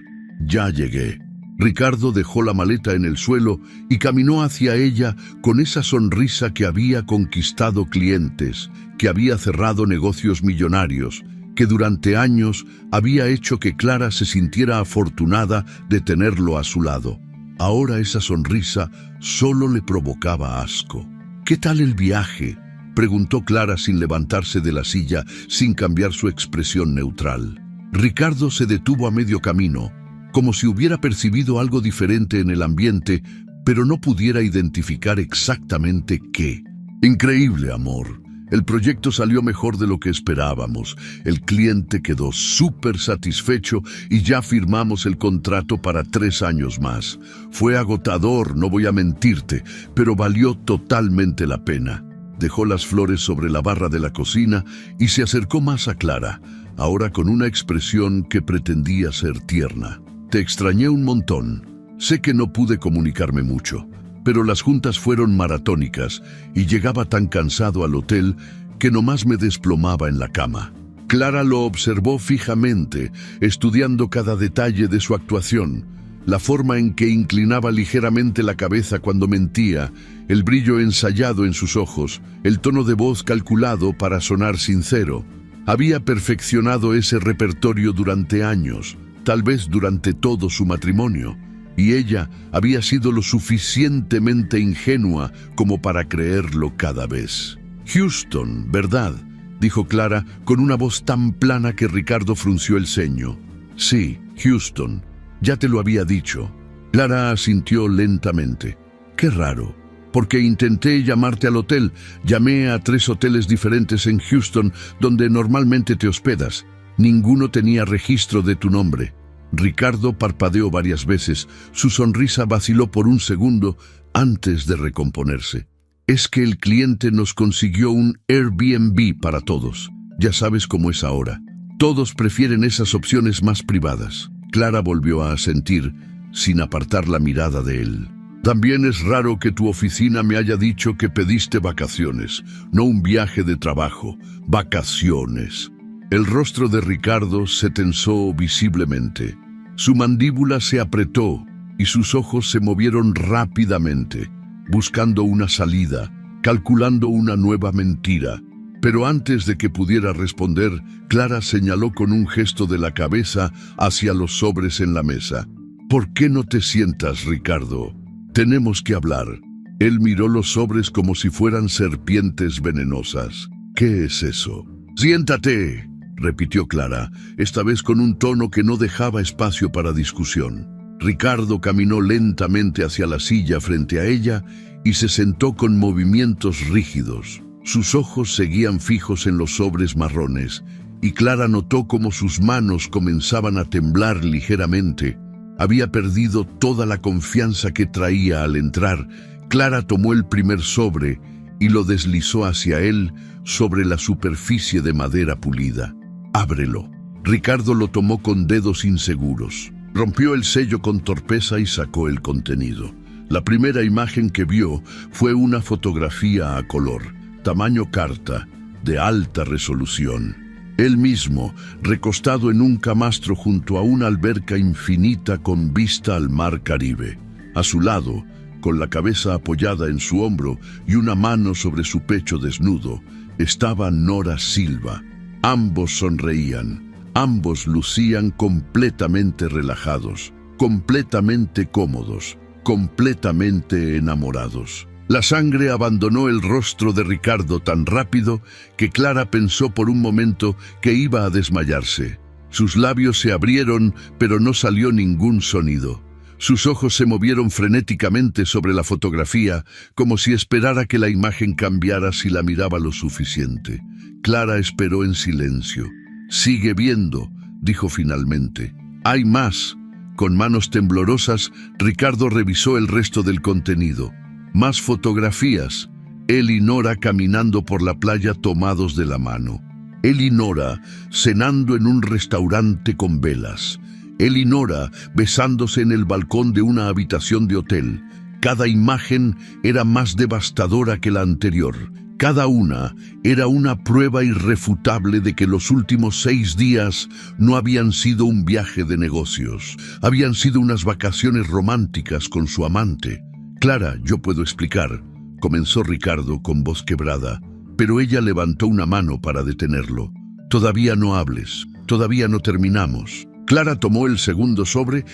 ya llegué. Ricardo dejó la maleta en el suelo y caminó hacia ella con esa sonrisa que había conquistado clientes, que había cerrado negocios millonarios, que durante años había hecho que Clara se sintiera afortunada de tenerlo a su lado. Ahora esa sonrisa solo le provocaba asco. ¿Qué tal el viaje?, preguntó Clara sin levantarse de la silla, sin cambiar su expresión neutral. Ricardo se detuvo a medio camino, como si hubiera percibido algo diferente en el ambiente, pero no pudiera identificar exactamente qué. Increíble, amor. El proyecto salió mejor de lo que esperábamos. El cliente quedó súper satisfecho y ya firmamos el contrato para 3 años más. Fue agotador, no voy a mentirte, pero valió totalmente la pena. Dejó las flores sobre la barra de la cocina y se acercó más a Clara, ahora con una expresión que pretendía ser tierna. Te extrañé un montón. Sé que no pude comunicarme mucho, pero las juntas fueron maratónicas y llegaba tan cansado al hotel que nomás me desplomaba en la cama. Clara lo observó fijamente, estudiando cada detalle de su actuación. la forma en que inclinaba ligeramente la cabeza cuando mentía, el brillo ensayado en sus ojos, el tono de voz calculado para sonar sincero. Había perfeccionado ese repertorio durante años, tal vez durante todo su matrimonio, y ella había sido lo suficientemente ingenua como para creerlo cada vez. «Houston, ¿verdad?», dijo Clara con una voz tan plana que Ricardo frunció el ceño. «Sí, Houston, ya te lo había dicho». Clara asintió lentamente. «Qué raro, porque intenté llamarte al hotel. Llamé a 3 hoteles diferentes en Houston donde normalmente te hospedas. Ninguno tenía registro de tu nombre». Ricardo parpadeó varias veces. Su sonrisa vaciló por un segundo antes de recomponerse. «Es que el cliente nos consiguió un Airbnb para todos. Ya sabes cómo es ahora. Todos prefieren esas opciones más privadas». Clara volvió a asentir, sin apartar la mirada de él. «También es raro que tu oficina me haya dicho que pediste vacaciones, no un viaje de trabajo, vacaciones». El rostro de Ricardo se tensó visiblemente. Su mandíbula se apretó y sus ojos se movieron rápidamente, buscando una salida, calculando una nueva mentira. Pero antes de que pudiera responder, Clara señaló con un gesto de la cabeza hacia los sobres en la mesa. «¿Por qué no te sientas, Ricardo? Tenemos que hablar». Él miró los sobres como si fueran serpientes venenosas. «¿Qué es eso?» «Siéntate», repitió Clara, esta vez con un tono que no dejaba espacio para discusión. Ricardo caminó lentamente hacia la silla frente a ella y se sentó con movimientos rígidos. Sus ojos seguían fijos en los sobres marrones, y Clara notó cómo sus manos comenzaban a temblar ligeramente. Había perdido toda la confianza que traía al entrar. Clara tomó el primer sobre y lo deslizó hacia él sobre la superficie de madera pulida. «Ábrelo». Ricardo lo tomó con dedos inseguros. Rompió el sello con torpeza y sacó el contenido. La primera imagen que vio fue una fotografía a color, tamaño carta, de alta resolución. Él mismo, recostado en un camastro junto a una alberca infinita con vista al mar Caribe. A su lado, con la cabeza apoyada en su hombro y una mano sobre su pecho desnudo, estaba Nora Silva. Ambos sonreían, ambos lucían completamente relajados, completamente cómodos, completamente enamorados. La sangre abandonó el rostro de Ricardo tan rápido que Clara pensó por un momento que iba a desmayarse. Sus labios se abrieron, pero no salió ningún sonido. Sus ojos se movieron frenéticamente sobre la fotografía, como si esperara que la imagen cambiara si la miraba lo suficiente. Clara esperó en silencio. «Sigue viendo», dijo finalmente. «Hay más». Con manos temblorosas, Ricardo revisó el resto del contenido. Más fotografías. Él y Nora caminando por la playa tomados de la mano. Él y Nora cenando en un restaurante con velas. Él y Nora besándose en el balcón de una habitación de hotel. Cada imagen era más devastadora que la anterior. Cada una era una prueba irrefutable de que los últimos 6 días no habían sido un viaje de negocios. Habían sido unas vacaciones románticas con su amante. «Clara, yo puedo explicar», comenzó Ricardo con voz quebrada, pero ella levantó una mano para detenerlo. «Todavía no hables, todavía no terminamos». Clara tomó el segundo sobre,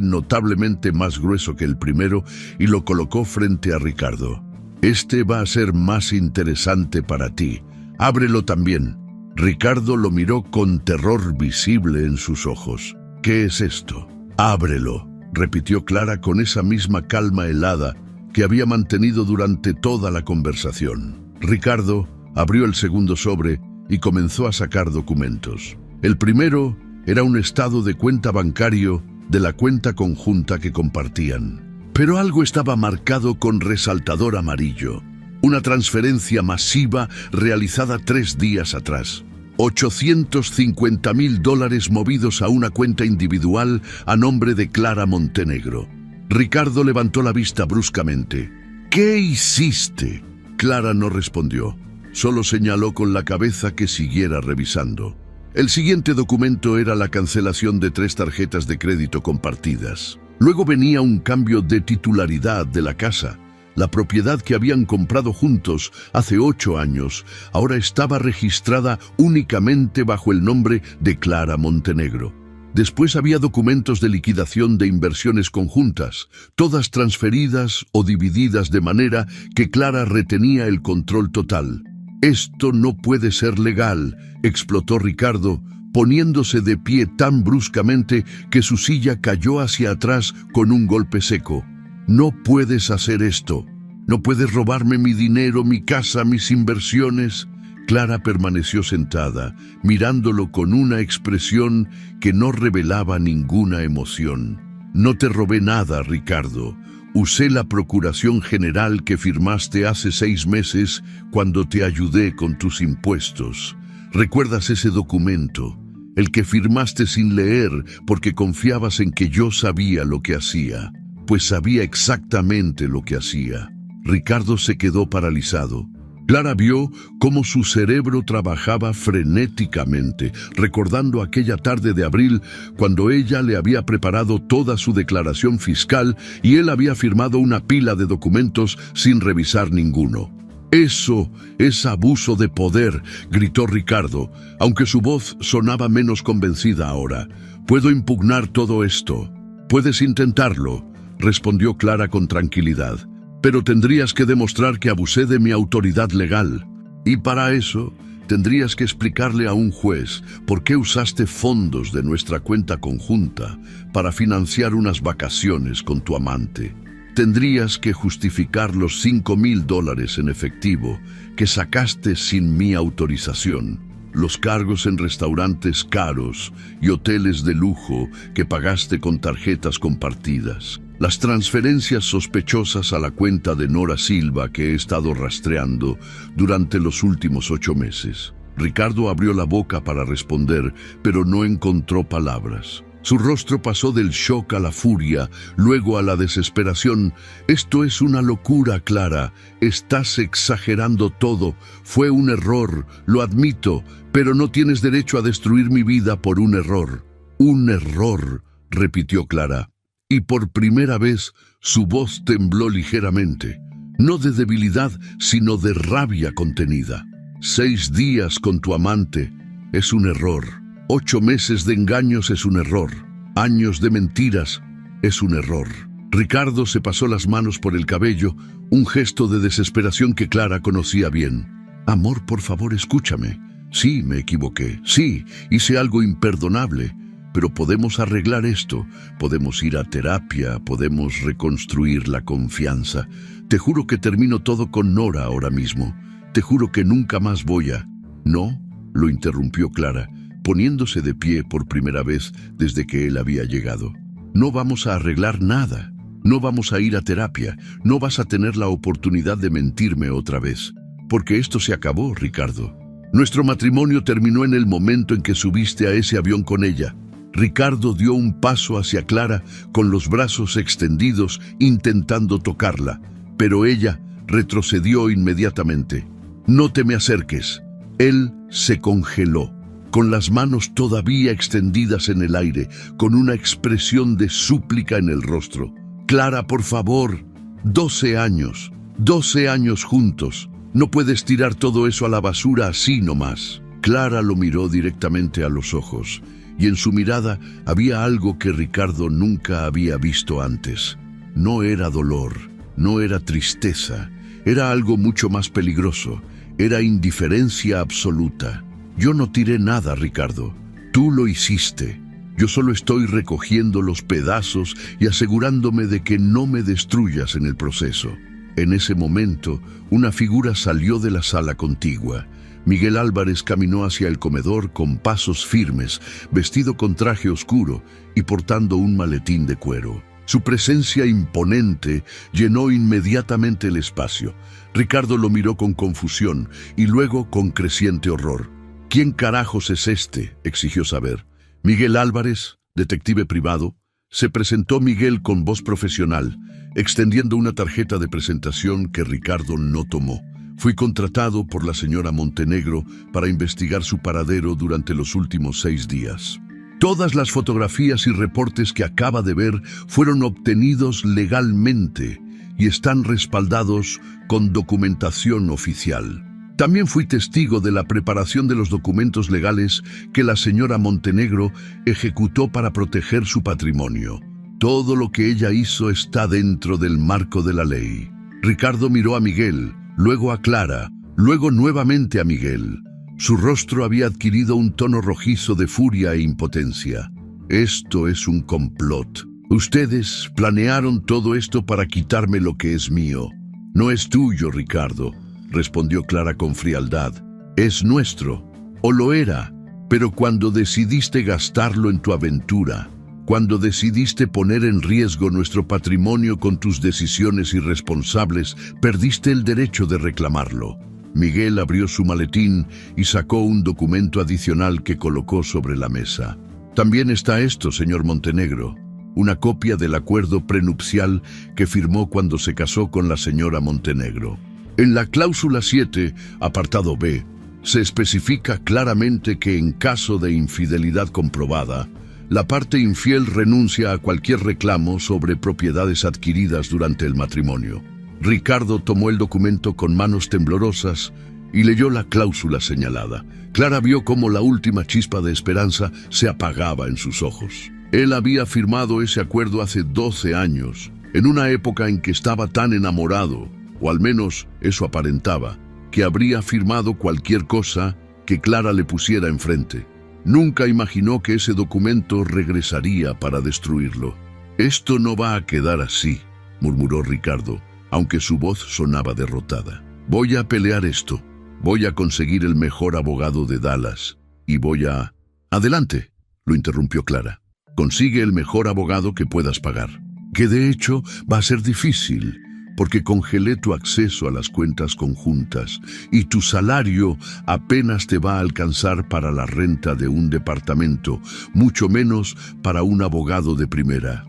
notablemente más grueso que el primero, y lo colocó frente a Ricardo. «Este va a ser más interesante para ti. Ábrelo también». Ricardo lo miró con terror visible en sus ojos. «¿Qué es esto?» «Ábrelo», repitió Clara con esa misma calma helada que había mantenido durante toda la conversación. Ricardo abrió el segundo sobre y comenzó a sacar documentos. El primero era un estado de cuenta bancario de la cuenta conjunta que compartían. Pero algo estaba marcado con resaltador amarillo. Una transferencia masiva realizada 3 días atrás. $850.000 movidos a una cuenta individual a nombre de Clara Montenegro. Ricardo levantó la vista bruscamente. «¿Qué hiciste?» Clara no respondió. Solo señaló con la cabeza que siguiera revisando. El siguiente documento era la cancelación de 3 tarjetas de crédito compartidas. Luego venía un cambio de titularidad de la casa. La propiedad que habían comprado juntos hace 8 años ahora estaba registrada únicamente bajo el nombre de Clara Montenegro. Después había documentos de liquidación de inversiones conjuntas, todas transferidas o divididas de manera que Clara retenía el control total. «Esto no puede ser legal», explotó Ricardo, poniéndose de pie tan bruscamente que su silla cayó hacia atrás con un golpe seco. «No puedes hacer esto. No puedes robarme mi dinero, mi casa, mis inversiones». Clara permaneció sentada, mirándolo con una expresión que no revelaba ninguna emoción. «No te robé nada, Ricardo. Usé la procuración general que firmaste hace 6 meses cuando te ayudé con tus impuestos. ¿Recuerdas ese documento? El que firmaste sin leer porque confiabas en que yo sabía lo que hacía. Pues sabía exactamente lo que hacía». Ricardo se quedó paralizado. Clara vio cómo su cerebro trabajaba frenéticamente, recordando aquella tarde de abril cuando ella le había preparado toda su declaración fiscal y él había firmado una pila de documentos sin revisar ninguno. «Eso es abuso de poder», gritó Ricardo, aunque su voz sonaba menos convencida ahora. «Puedo impugnar todo esto». «Puedes intentarlo», respondió Clara con tranquilidad. «Pero tendrías que demostrar que abusé de mi autoridad legal. Y para eso tendrías que explicarle a un juez por qué usaste fondos de nuestra cuenta conjunta para financiar unas vacaciones con tu amante. Tendrías que justificar los $5,000 en efectivo que sacaste sin mi autorización, los cargos en restaurantes caros y hoteles de lujo que pagaste con tarjetas compartidas, las transferencias sospechosas a la cuenta de Nora Silva que he estado rastreando durante los últimos 8 meses. Ricardo abrió la boca para responder, pero no encontró palabras. Su rostro pasó del shock a la furia, luego a la desesperación. «Esto es una locura, Clara. Estás exagerando todo. Fue un error, lo admito, pero no tienes derecho a destruir mi vida por un error». «Un error», repitió Clara. Y por primera vez su voz tembló ligeramente, no de debilidad, sino de rabia contenida. 6 días con tu amante es un error. 8 meses de engaños es un error. Años de mentiras es un error. Ricardo se pasó las manos por el cabello, un gesto de desesperación que Clara conocía bien. «Amor, por favor, escúchame. Sí, me equivoqué. Sí, hice algo imperdonable. Pero podemos arreglar esto, podemos ir a terapia, podemos reconstruir la confianza. Te juro que termino todo con Nora ahora mismo. Te juro que nunca más voy a...» «No», lo interrumpió Clara, poniéndose de pie por primera vez desde que él había llegado. «No vamos a arreglar nada. No vamos a ir a terapia. No vas a tener la oportunidad de mentirme otra vez. Porque esto se acabó, Ricardo. Nuestro matrimonio terminó en el momento en que subiste a ese avión con ella». Ricardo dio un paso hacia Clara con los brazos extendidos intentando tocarla, pero ella retrocedió inmediatamente. «No te me acerques». Él se congeló, con las manos todavía extendidas en el aire, con una expresión de súplica en el rostro. «Clara, por favor. 12 años. 12 años juntos. No puedes tirar todo eso a la basura así nomás». Clara lo miró directamente a los ojos, y en su mirada había algo que Ricardo nunca había visto antes. No era dolor, no era tristeza, era algo mucho más peligroso, era indiferencia absoluta. «Yo no tiré nada, Ricardo. Tú lo hiciste. Yo solo estoy recogiendo los pedazos y asegurándome de que no me destruyas en el proceso». En ese momento, una figura salió de la sala contigua. Miguel Álvarez caminó hacia el comedor con pasos firmes, vestido con traje oscuro y portando un maletín de cuero. Su presencia imponente llenó inmediatamente el espacio. Ricardo lo miró con confusión y luego con creciente horror. «¿Quién carajos es este?», exigió saber. «Miguel Álvarez, detective privado». Se presentó Miguel con voz profesional, extendiendo una tarjeta de presentación que Ricardo no tomó. «Fui contratado por la señora Montenegro para investigar su paradero durante los últimos 6 días». Todas las fotografías y reportes que acaba de ver fueron obtenidos legalmente y están respaldados con documentación oficial. También fui testigo de la preparación de los documentos legales que la señora Montenegro ejecutó para proteger su patrimonio. Todo lo que ella hizo está dentro del marco de la ley. Ricardo miró a Miguel, luego a Clara, luego nuevamente a Miguel. Su rostro había adquirido un tono rojizo de furia e impotencia. Esto es un complot. Ustedes planearon todo esto para quitarme lo que es mío. No es tuyo, Ricardo, respondió Clara con frialdad. Es nuestro, o lo era, pero cuando decidiste gastarlo en tu aventura, cuando decidiste poner en riesgo nuestro patrimonio con tus decisiones irresponsables, perdiste el derecho de reclamarlo. Miguel abrió su maletín y sacó un documento adicional que colocó sobre la mesa. También está esto, señor Montenegro, una copia del acuerdo prenupcial que firmó cuando se casó con la señora Montenegro. En la cláusula 7, apartado B, se especifica claramente que en caso de infidelidad comprobada, la parte infiel renuncia a cualquier reclamo sobre propiedades adquiridas durante el matrimonio. Ricardo tomó el documento con manos temblorosas y leyó la cláusula señalada. Clara vio cómo la última chispa de esperanza se apagaba en sus ojos. Él había firmado ese acuerdo hace 12 años, en una época en que estaba tan enamorado, o al menos eso aparentaba, que habría firmado cualquier cosa que Clara le pusiera enfrente. Nunca imaginó que ese documento regresaría para destruirlo. «Esto no va a quedar así», murmuró Ricardo, aunque su voz sonaba derrotada. «Voy a pelear esto. Voy a conseguir el mejor abogado de Dallas. Y voy a...» «Adelante», lo interrumpió Clara. «Consigue el mejor abogado que puedas pagar. Que de hecho va a ser difícil, porque congelé tu acceso a las cuentas conjuntas y tu salario apenas te va a alcanzar para la renta de un departamento, mucho menos para un abogado de primera.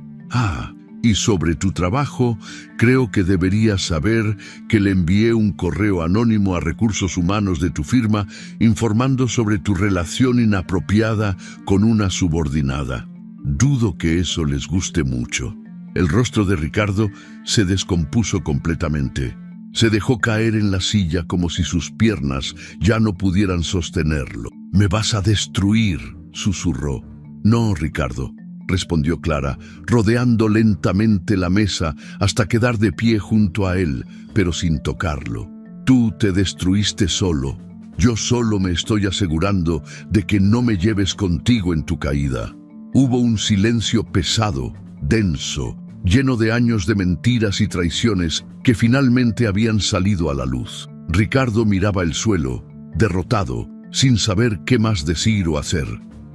Y sobre tu trabajo, creo que deberías saber que le envié un correo anónimo a Recursos Humanos de tu firma informando sobre tu relación inapropiada con una subordinada. Dudo que eso les guste mucho». El rostro de Ricardo se descompuso completamente. Se dejó caer en la silla como si sus piernas ya no pudieran sostenerlo. «Me vas a destruir», susurró. «No, Ricardo», respondió Clara, rodeando lentamente la mesa hasta quedar de pie junto a él, pero sin tocarlo. «Tú te destruiste solo. Yo solo me estoy asegurando de que no me lleves contigo en tu caída». Hubo un silencio pesado, denso, lleno de años de mentiras y traiciones que finalmente habían salido a la luz. Ricardo miraba el suelo, derrotado, sin saber qué más decir o hacer.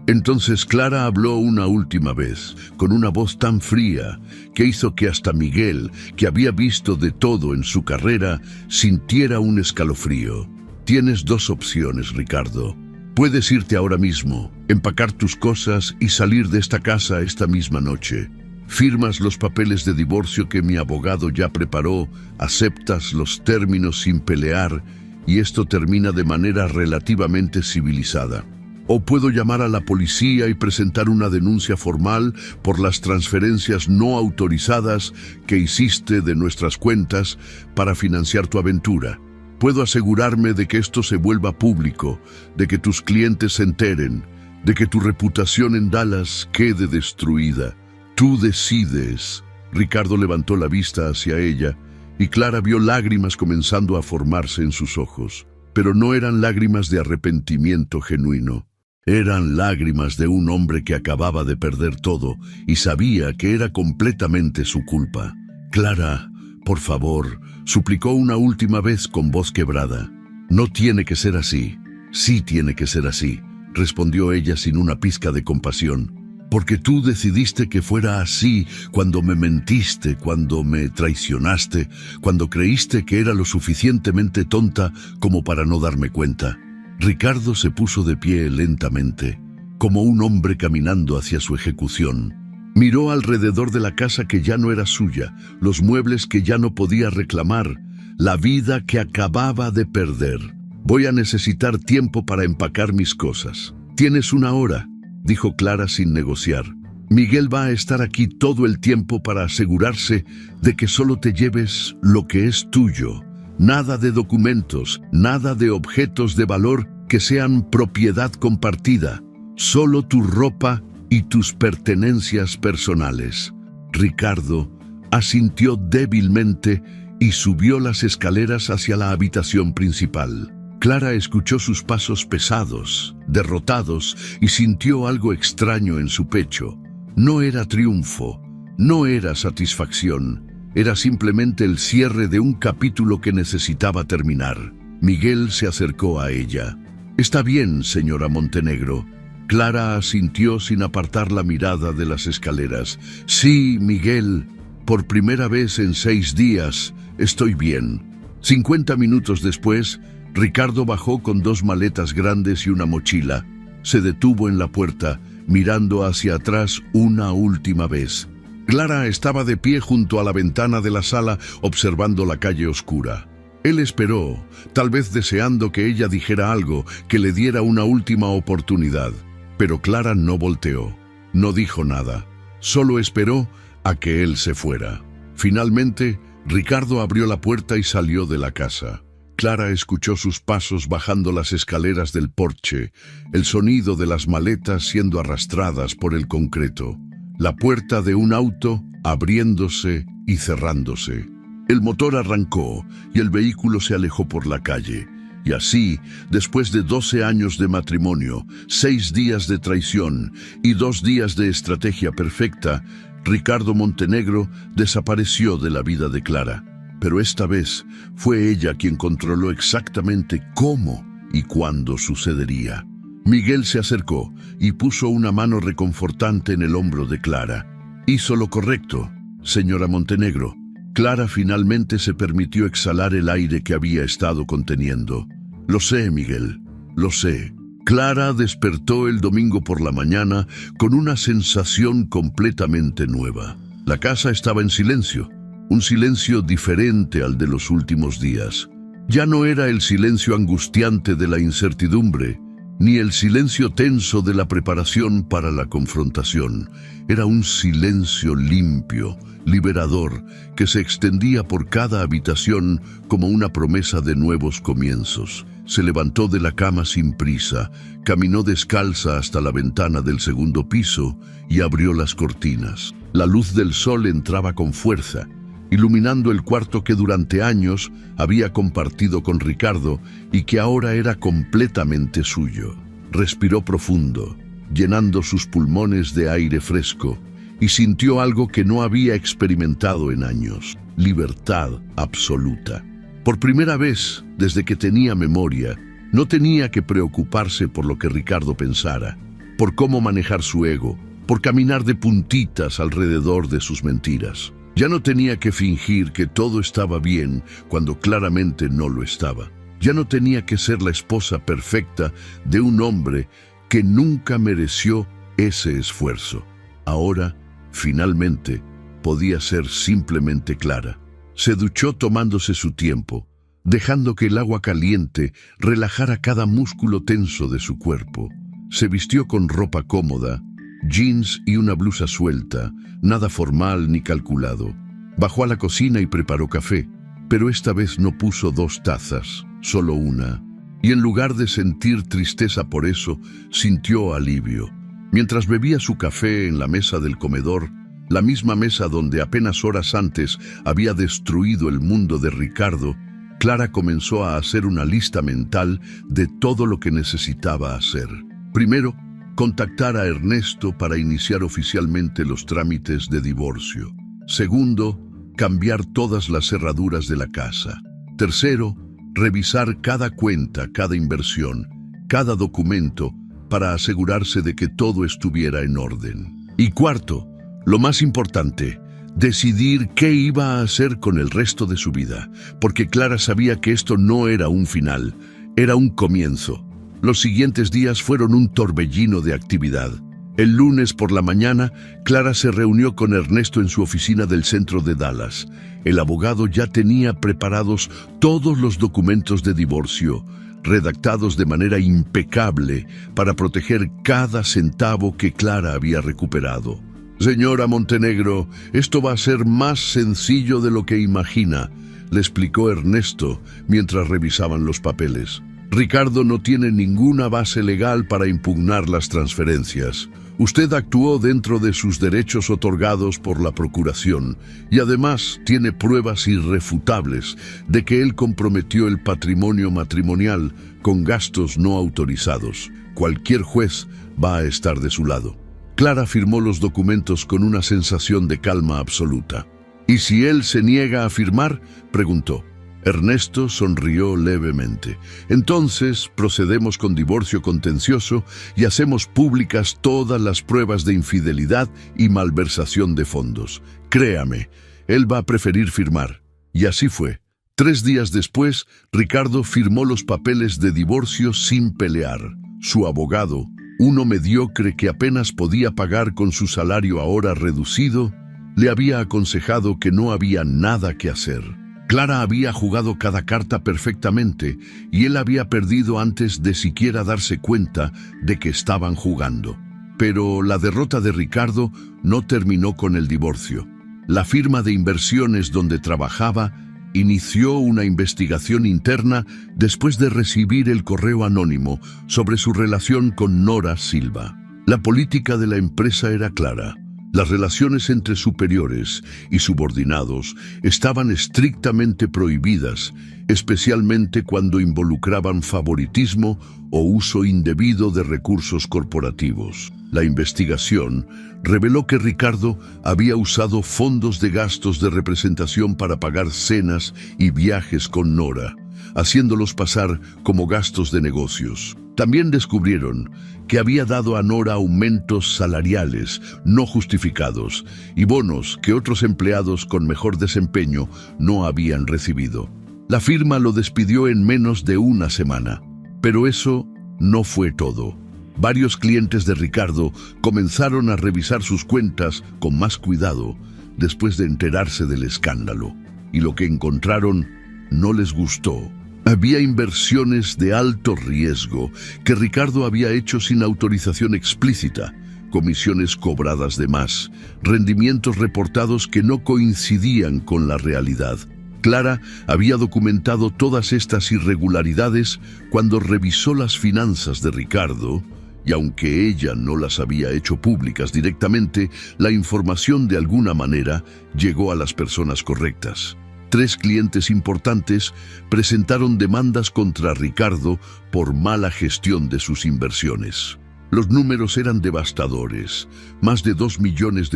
Entonces Clara habló una última vez, con una voz tan fría que hizo que hasta Miguel, que había visto de todo en su carrera, sintiera un escalofrío. «Tienes dos opciones, Ricardo. Puedes irte ahora mismo, empacar tus cosas y salir de esta casa esta misma noche. Firmas los papeles de divorcio que mi abogado ya preparó, aceptas los términos sin pelear y esto termina de manera relativamente civilizada. O puedo llamar a la policía y presentar una denuncia formal por las transferencias no autorizadas que hiciste de nuestras cuentas para financiar tu aventura. Puedo asegurarme de que esto se vuelva público, de que tus clientes se enteren, de que tu reputación en Dallas quede destruida. Tú decides». Ricardo levantó la vista hacia ella y Clara vio lágrimas comenzando a formarse en sus ojos. Pero no eran lágrimas de arrepentimiento genuino. Eran lágrimas de un hombre que acababa de perder todo y sabía que era completamente su culpa. «Clara, por favor», suplicó una última vez con voz quebrada. «No tiene que ser así». «Sí tiene que ser así», respondió ella sin una pizca de compasión. «Porque tú decidiste que fuera así cuando me mentiste, cuando me traicionaste, cuando creíste que era lo suficientemente tonta como para no darme cuenta». Ricardo se puso de pie lentamente, como un hombre caminando hacia su ejecución. Miró alrededor de la casa que ya no era suya, los muebles que ya no podía reclamar, la vida que acababa de perder. «Voy a necesitar tiempo para empacar mis cosas. Tienes 1 hora», dijo Clara sin negociar. Miguel va a estar aquí todo el tiempo para asegurarse de que solo te lleves lo que es tuyo. Nada de documentos, nada de objetos de valor que sean propiedad compartida. Solo tu ropa y tus pertenencias personales. Ricardo asintió débilmente y subió las escaleras hacia la habitación principal. Clara escuchó sus pasos pesados, derrotados, y sintió algo extraño en su pecho. No era triunfo, no era satisfacción, era simplemente el cierre de un capítulo que necesitaba terminar. Miguel se acercó a ella. «Está bien, señora Montenegro». Clara asintió sin apartar la mirada de las escaleras. «Sí, Miguel, por primera vez en 6 días, estoy bien». 50 minutos después, Ricardo bajó con 2 maletas grandes y una mochila. Se detuvo en la puerta, mirando hacia atrás una última vez. Clara estaba de pie junto a la ventana de la sala, observando la calle oscura. Él esperó, tal vez deseando que ella dijera algo, que le diera una última oportunidad. Pero Clara no volteó, no dijo nada, solo esperó a que él se fuera. Finalmente, Ricardo abrió la puerta y salió de la casa. Clara escuchó sus pasos bajando las escaleras del porche, el sonido de las maletas siendo arrastradas por el concreto, la puerta de un auto abriéndose y cerrándose. El motor arrancó y el vehículo se alejó por la calle. Y así, después de 12 años de matrimonio, 6 días de traición y 2 días de estrategia perfecta, Ricardo Montenegro desapareció de la vida de Clara. Pero esta vez fue ella quien controló exactamente cómo y cuándo sucedería. Miguel se acercó y puso una mano reconfortante en el hombro de Clara. «Hizo lo correcto, señora Montenegro». Clara finalmente se permitió exhalar el aire que había estado conteniendo. «Lo sé, Miguel, lo sé». Clara despertó el domingo por la mañana con una sensación completamente nueva. La casa estaba en silencio. Un silencio diferente al de los últimos días. Ya no era el silencio angustiante de la incertidumbre, ni el silencio tenso de la preparación para la confrontación. Era un silencio limpio, liberador, que se extendía por cada habitación como una promesa de nuevos comienzos. Se levantó de la cama sin prisa, caminó descalza hasta la ventana del segundo piso y abrió las cortinas. La luz del sol entraba con fuerza, iluminando el cuarto que durante años había compartido con Ricardo y que ahora era completamente suyo. Respiró profundo, llenando sus pulmones de aire fresco, y sintió algo que no había experimentado en años: libertad absoluta. Por primera vez, desde que tenía memoria, no tenía que preocuparse por lo que Ricardo pensara, por cómo manejar su ego, por caminar de puntitas alrededor de sus mentiras. Ya no tenía que fingir que todo estaba bien cuando claramente no lo estaba. Ya no tenía que ser la esposa perfecta de un hombre que nunca mereció ese esfuerzo. Ahora, finalmente, podía ser simplemente Clara. Se duchó tomándose su tiempo, dejando que el agua caliente relajara cada músculo tenso de su cuerpo. Se vistió con ropa cómoda, jeans y una blusa suelta, nada formal ni calculado. Bajó a la cocina y preparó café, pero esta vez no puso 2 tazas, solo una. Y en lugar de sentir tristeza por eso, sintió alivio. Mientras bebía su café en la mesa del comedor, la misma mesa donde apenas horas antes había destruido el mundo de Ricardo, Clara comenzó a hacer una lista mental de todo lo que necesitaba hacer. Primero, contactar a Ernesto para iniciar oficialmente los trámites de divorcio. Segundo, cambiar todas las cerraduras de la casa. Tercero, revisar cada cuenta, cada inversión, cada documento para asegurarse de que todo estuviera en orden. Y cuarto, lo más importante, decidir qué iba a hacer con el resto de su vida, porque Clara sabía que esto no era un final, era un comienzo. Los siguientes días fueron un torbellino de actividad. El lunes por la mañana, Clara se reunió con Ernesto en su oficina del centro de Dallas. El abogado ya tenía preparados todos los documentos de divorcio, redactados de manera impecable para proteger cada centavo que Clara había recuperado. «Señora Montenegro, esto va a ser más sencillo de lo que imagina», le explicó Ernesto mientras revisaban los papeles. «Ricardo no tiene ninguna base legal para impugnar las transferencias. Usted actuó dentro de sus derechos otorgados por la Procuración y además tiene pruebas irrefutables de que él comprometió el patrimonio matrimonial con gastos no autorizados. Cualquier juez va a estar de su lado». Clara firmó los documentos con una sensación de calma absoluta. «¿Y si él se niega a firmar?», preguntó. Ernesto sonrió levemente. «Entonces procedemos con divorcio contencioso y hacemos públicas todas las pruebas de infidelidad y malversación de fondos. Créame, él va a preferir firmar». Y así fue. 3 días después, Ricardo firmó los papeles de divorcio sin pelear. Su abogado, uno mediocre que apenas podía pagar con su salario ahora reducido, le había aconsejado que no había nada que hacer. Clara había jugado cada carta perfectamente y él había perdido antes de siquiera darse cuenta de que estaban jugando. Pero la derrota de Ricardo no terminó con el divorcio. La firma de inversiones donde trabajaba inició una investigación interna después de recibir el correo anónimo sobre su relación con Nora Silva. La política de la empresa era clara. Las relaciones entre superiores y subordinados estaban estrictamente prohibidas, especialmente cuando involucraban favoritismo o uso indebido de recursos corporativos. La investigación reveló que Ricardo había usado fondos de gastos de representación para pagar cenas y viajes con Nora, haciéndolos pasar como gastos de negocios. También descubrieron que había dado a Nora aumentos salariales no justificados y bonos que otros empleados con mejor desempeño no habían recibido. La firma lo despidió en menos de una semana, pero eso no fue todo. Varios clientes de Ricardo comenzaron a revisar sus cuentas con más cuidado después de enterarse del escándalo, y lo que encontraron no les gustó. Había inversiones de alto riesgo que Ricardo había hecho sin autorización explícita, comisiones cobradas de más, rendimientos reportados que no coincidían con la realidad. Clara había documentado todas estas irregularidades cuando revisó las finanzas de Ricardo, y aunque ella no las había hecho públicas directamente, la información de alguna manera llegó a las personas correctas. 3 clientes importantes presentaron demandas contra Ricardo por mala gestión de sus inversiones. Los números eran devastadores, más de $2 millones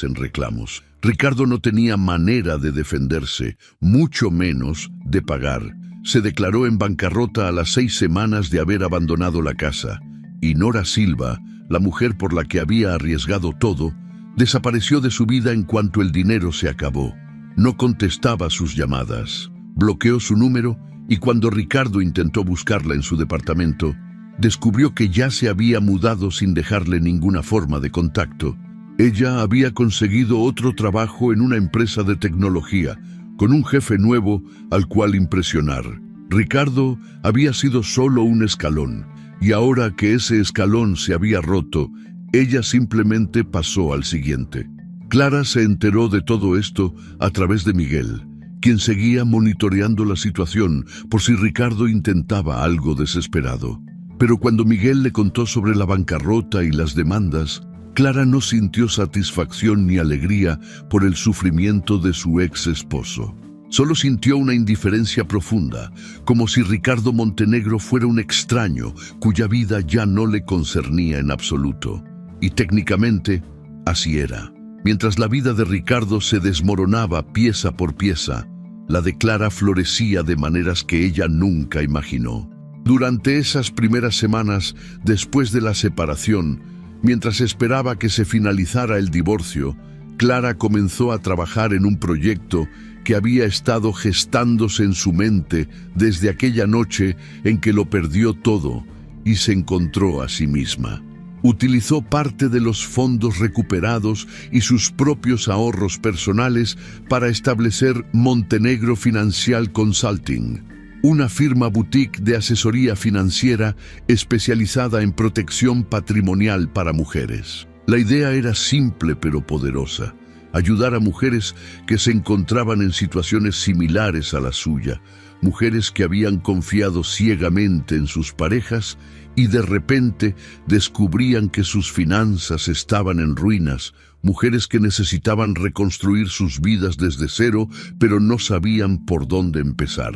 en reclamos. Ricardo no tenía manera de defenderse, mucho menos de pagar. Se declaró en bancarrota a las 6 semanas de haber abandonado la casa. Y Nora Silva, la mujer por la que había arriesgado todo, desapareció de su vida en cuanto el dinero se acabó. No contestaba sus llamadas, bloqueó su número y cuando Ricardo intentó buscarla en su departamento, descubrió que ya se había mudado sin dejarle ninguna forma de contacto. Ella había conseguido otro trabajo en una empresa de tecnología, con un jefe nuevo al cual impresionar. Ricardo había sido solo un escalón, y ahora que ese escalón se había roto, ella simplemente pasó al siguiente. Clara se enteró de todo esto a través de Miguel, quien seguía monitoreando la situación por si Ricardo intentaba algo desesperado. Pero cuando Miguel le contó sobre la bancarrota y las demandas, Clara no sintió satisfacción ni alegría por el sufrimiento de su ex esposo. Solo sintió una indiferencia profunda, como si Ricardo Montenegro fuera un extraño cuya vida ya no le concernía en absoluto. Y técnicamente, así era. Mientras la vida de Ricardo se desmoronaba pieza por pieza, la de Clara florecía de maneras que ella nunca imaginó. Durante esas primeras semanas después de la separación, mientras esperaba que se finalizara el divorcio, Clara comenzó a trabajar en un proyecto que había estado gestándose en su mente desde aquella noche en que lo perdió todo y se encontró a sí misma. Utilizó parte de los fondos recuperados y sus propios ahorros personales para establecer Montenegro Financial Consulting, una firma boutique de asesoría financiera especializada en protección patrimonial para mujeres. La idea era simple pero poderosa: ayudar a mujeres que se encontraban en situaciones similares a la suya, mujeres que habían confiado ciegamente en sus parejas y de repente descubrían que sus finanzas estaban en ruinas, mujeres que necesitaban reconstruir sus vidas desde cero, pero no sabían por dónde empezar.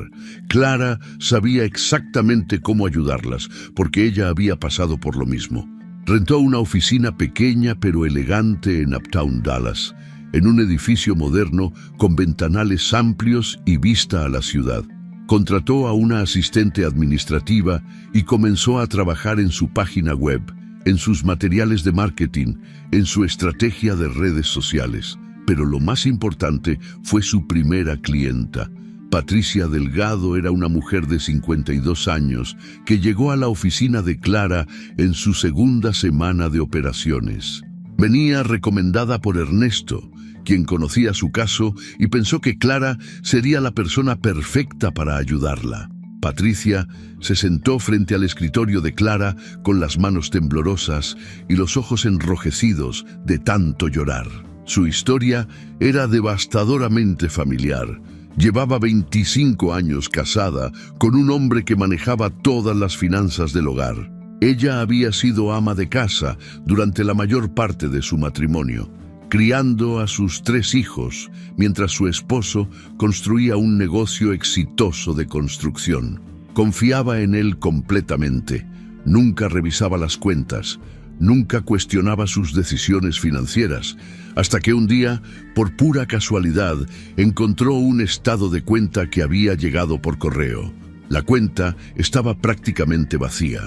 Clara sabía exactamente cómo ayudarlas, porque ella había pasado por lo mismo. Rentó una oficina pequeña pero elegante en Uptown Dallas, en un edificio moderno con ventanales amplios y vista a la ciudad. Contrató a una asistente administrativa y comenzó a trabajar en su página web, en sus materiales de marketing, en su estrategia de redes sociales. Pero lo más importante fue su primera clienta. Patricia Delgado era una mujer de 52 años que llegó a la oficina de Clara en su segunda semana de operaciones. Venía recomendada por Ernesto, quien conocía su caso y pensó que Clara sería la persona perfecta para ayudarla. Patricia se sentó frente al escritorio de Clara con las manos temblorosas y los ojos enrojecidos de tanto llorar. Su historia era devastadoramente familiar. Llevaba 25 años casada con un hombre que manejaba todas las finanzas del hogar. Ella había sido ama de casa durante la mayor parte de su matrimonio, criando a sus 3 hijos, mientras su esposo construía un negocio exitoso de construcción. Confiaba en él completamente, nunca revisaba las cuentas, nunca cuestionaba sus decisiones financieras, hasta que un día, por pura casualidad, encontró un estado de cuenta que había llegado por correo. La cuenta estaba prácticamente vacía.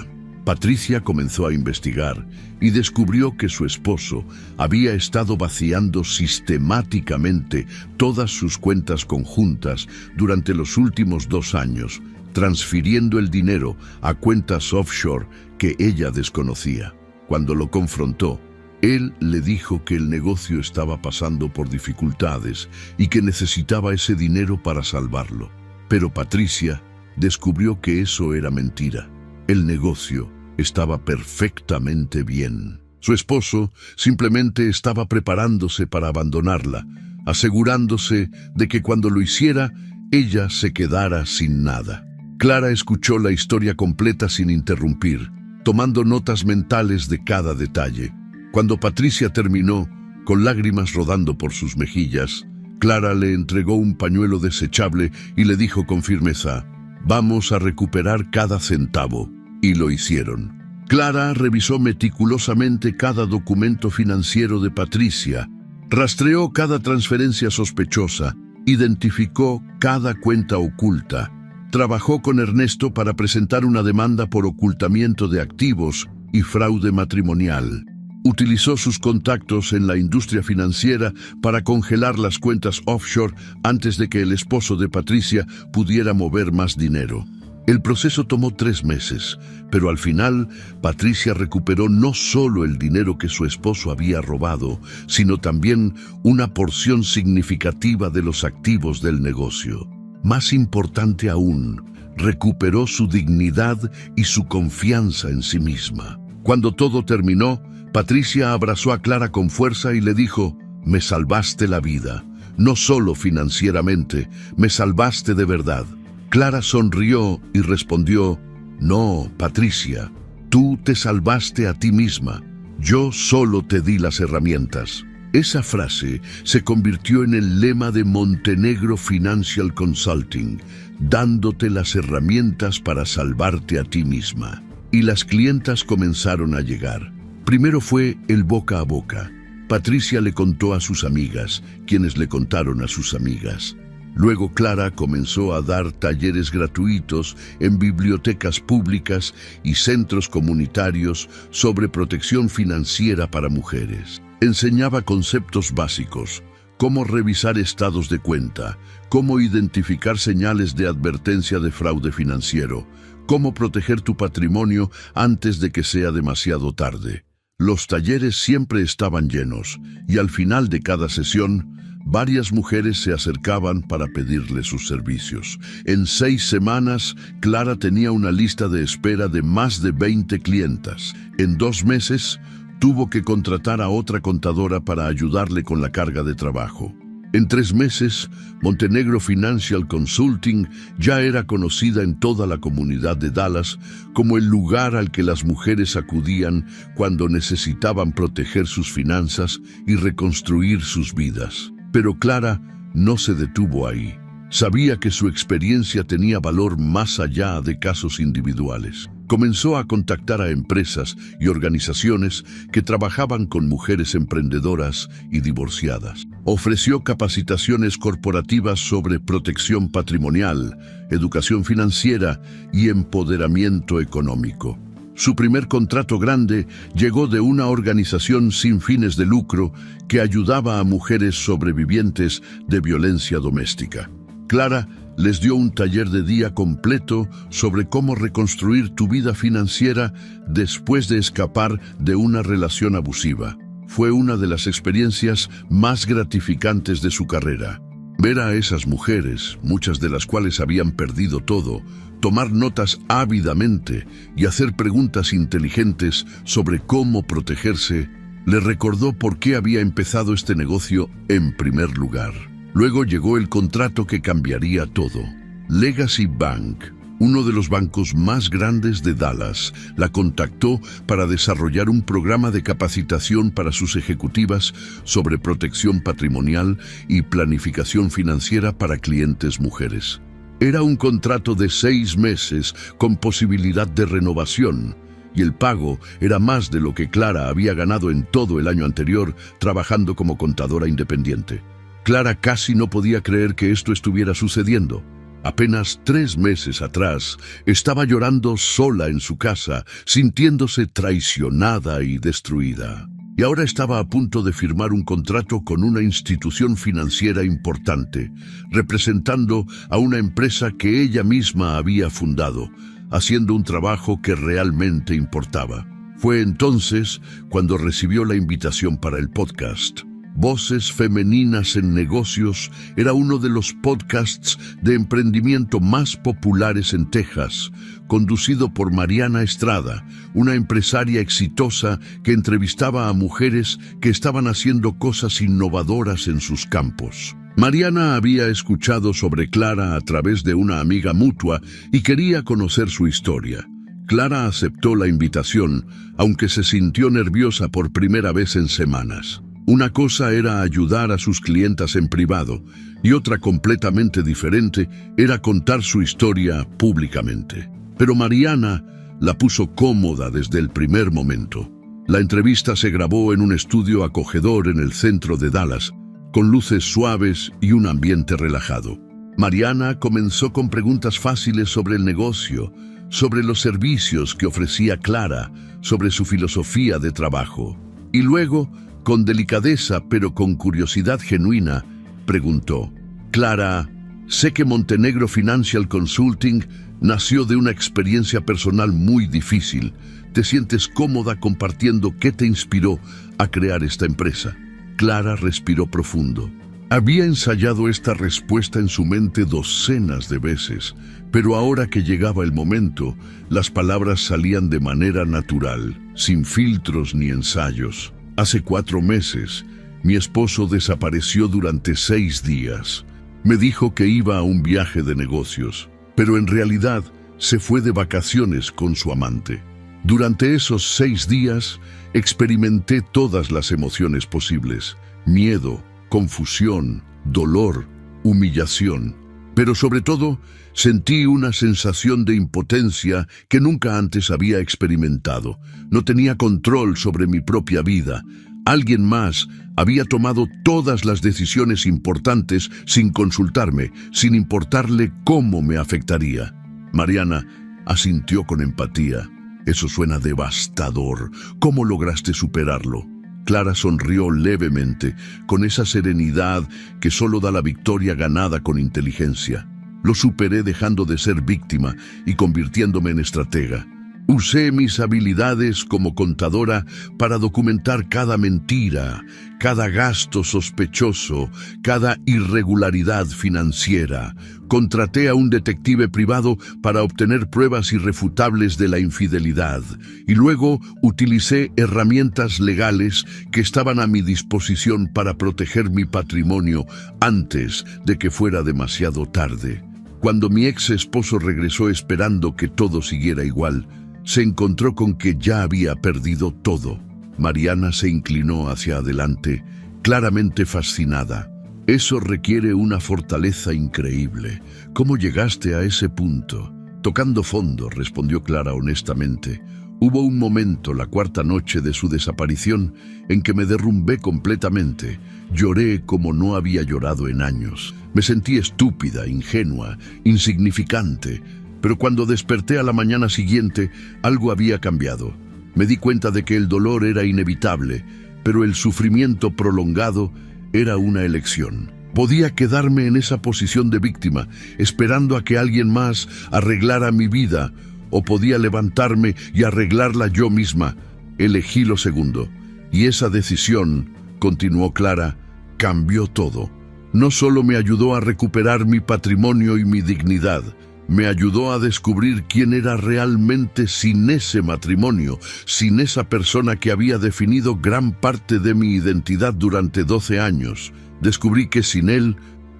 Patricia comenzó a investigar y descubrió que su esposo había estado vaciando sistemáticamente todas sus cuentas conjuntas durante los últimos 2 años, transfiriendo el dinero a cuentas offshore que ella desconocía. Cuando lo confrontó, él le dijo que el negocio estaba pasando por dificultades y que necesitaba ese dinero para salvarlo. Pero Patricia descubrió que eso era mentira. El negocio estaba perfectamente bien. Su esposo simplemente estaba preparándose para abandonarla, asegurándose de que cuando lo hiciera, ella se quedara sin nada. Clara escuchó la historia completa sin interrumpir, tomando notas mentales de cada detalle. Cuando Patricia terminó, con lágrimas rodando por sus mejillas, Clara le entregó un pañuelo desechable y le dijo con firmeza: «Vamos a recuperar cada centavo». Y lo hicieron. Clara revisó meticulosamente cada documento financiero de Patricia, rastreó cada transferencia sospechosa, identificó cada cuenta oculta. Trabajó con Ernesto para presentar una demanda por ocultamiento de activos y fraude matrimonial. Utilizó sus contactos en la industria financiera para congelar las cuentas offshore antes de que el esposo de Patricia pudiera mover más dinero. El proceso tomó 3 meses, pero al final Patricia recuperó no solo el dinero que su esposo había robado, sino también una porción significativa de los activos del negocio. Más importante aún, recuperó su dignidad y su confianza en sí misma. Cuando todo terminó, Patricia abrazó a Clara con fuerza y le dijo: «Me salvaste la vida, no solo financieramente, me salvaste de verdad». Clara sonrió y respondió: «No, Patricia, tú te salvaste a ti misma. Yo solo te di las herramientas». Esa frase se convirtió en el lema de Montenegro Financial Consulting, dándote las herramientas para salvarte a ti misma. Y las clientas comenzaron a llegar. Primero fue el boca a boca. Patricia le contó a sus amigas, quienes le contaron a sus amigas. Luego Clara comenzó a dar talleres gratuitos en bibliotecas públicas y centros comunitarios sobre protección financiera para mujeres. Enseñaba conceptos básicos, cómo revisar estados de cuenta, cómo identificar señales de advertencia de fraude financiero, cómo proteger tu patrimonio antes de que sea demasiado tarde. Los talleres siempre estaban llenos y al final de cada sesión, Varias mujeres se acercaban para pedirle sus servicios. En 6 semanas, Clara tenía una lista de espera de más de 20 clientas. En 2 meses, tuvo que contratar a otra contadora para ayudarle con la carga de trabajo. En 3 meses, Montenegro Financial Consulting ya era conocida en toda la comunidad de Dallas como el lugar al que las mujeres acudían cuando necesitaban proteger sus finanzas y reconstruir sus vidas. Pero Clara no se detuvo ahí. Sabía que su experiencia tenía valor más allá de casos individuales. Comenzó a contactar a empresas y organizaciones que trabajaban con mujeres emprendedoras y divorciadas. Ofreció capacitaciones corporativas sobre protección patrimonial, educación financiera y empoderamiento económico. Su primer contrato grande llegó de una organización sin fines de lucro que ayudaba a mujeres sobrevivientes de violencia doméstica. Clara les dio un taller de día completo sobre cómo reconstruir tu vida financiera después de escapar de una relación abusiva. Fue una de las experiencias más gratificantes de su carrera. Ver a esas mujeres, muchas de las cuales habían perdido todo, tomar notas ávidamente y hacer preguntas inteligentes sobre cómo protegerse, le recordó por qué había empezado este negocio en primer lugar. Luego llegó el contrato que cambiaría todo. Legacy Bank, uno de los bancos más grandes de Dallas, la contactó para desarrollar un programa de capacitación para sus ejecutivas sobre protección patrimonial y planificación financiera para clientes mujeres. Era un contrato de 6 meses con posibilidad de renovación, y el pago era más de lo que Clara había ganado en todo el año anterior trabajando como contadora independiente. Clara casi no podía creer que esto estuviera sucediendo. Apenas 3 meses atrás, estaba llorando sola en su casa, sintiéndose traicionada y destruida. Y ahora estaba a punto de firmar un contrato con una institución financiera importante, representando a una empresa que ella misma había fundado, haciendo un trabajo que realmente importaba. Fue entonces cuando recibió la invitación para el podcast. Voces Femeninas en Negocios era uno de los podcasts de emprendimiento más populares en Texas, conducido por Mariana Estrada, una empresaria exitosa que entrevistaba a mujeres que estaban haciendo cosas innovadoras en sus campos. Mariana había escuchado sobre Clara a través de una amiga mutua y quería conocer su historia. Clara aceptó la invitación, aunque se sintió nerviosa por primera vez en semanas. Una cosa era ayudar a sus clientas en privado y otra completamente diferente era contar su historia públicamente. Pero Mariana la puso cómoda desde el primer momento. La entrevista se grabó en un estudio acogedor en el centro de Dallas, con luces suaves y un ambiente relajado. Mariana comenzó con preguntas fáciles sobre el negocio, sobre los servicios que ofrecía Clara, sobre su filosofía de trabajo. Y luego, con delicadeza pero con curiosidad genuina, preguntó: Clara, sé que Montenegro Financial Consulting nació de una experiencia personal muy difícil. ¿Te sientes cómoda compartiendo qué te inspiró a crear esta empresa? Clara respiró profundo. Había ensayado esta respuesta en su mente docenas de veces, pero ahora que llegaba el momento, las palabras salían de manera natural, sin filtros ni ensayos. Hace 4 meses, mi esposo desapareció durante 6 días. Me dijo que iba a un viaje de negocios, pero en realidad se fue de vacaciones con su amante. Durante esos 6 días, experimenté todas las emociones posibles: miedo, confusión, dolor, humillación. Pero sobre todo, sentí una sensación de impotencia que nunca antes había experimentado. No tenía control sobre mi propia vida. Alguien más había tomado todas las decisiones importantes sin consultarme, sin importarle cómo me afectaría. Mariana asintió con empatía. Eso suena devastador. ¿Cómo lograste superarlo? Clara sonrió levemente, con esa serenidad que solo da la victoria ganada con inteligencia. Lo superé dejando de ser víctima y convirtiéndome en estratega. Usé mis habilidades como contadora para documentar cada mentira, cada gasto sospechoso, cada irregularidad financiera. Contraté a un detective privado para obtener pruebas irrefutables de la infidelidad y luego utilicé herramientas legales que estaban a mi disposición para proteger mi patrimonio antes de que fuera demasiado tarde. Cuando mi ex esposo regresó esperando que todo siguiera igual, se encontró con que ya había perdido todo. Mariana se inclinó hacia adelante, claramente fascinada. Eso requiere una fortaleza increíble. ¿Cómo llegaste a ese punto? Tocando fondo, respondió Clara honestamente. Hubo un momento, la cuarta noche de su desaparición, en que me derrumbé completamente. Lloré como no había llorado en años. Me sentí estúpida, ingenua, insignificante. Pero cuando desperté a la mañana siguiente, algo había cambiado. Me di cuenta de que el dolor era inevitable, pero el sufrimiento prolongado era una elección. Podía quedarme en esa posición de víctima, esperando a que alguien más arreglara mi vida, o podía levantarme y arreglarla yo misma. Elegí lo segundo, y esa decisión, continuó Clara, cambió todo. No solo me ayudó a recuperar mi patrimonio y mi dignidad, me ayudó a descubrir quién era realmente sin ese matrimonio, sin esa persona que había definido gran parte de mi identidad durante 12 años. Descubrí que sin él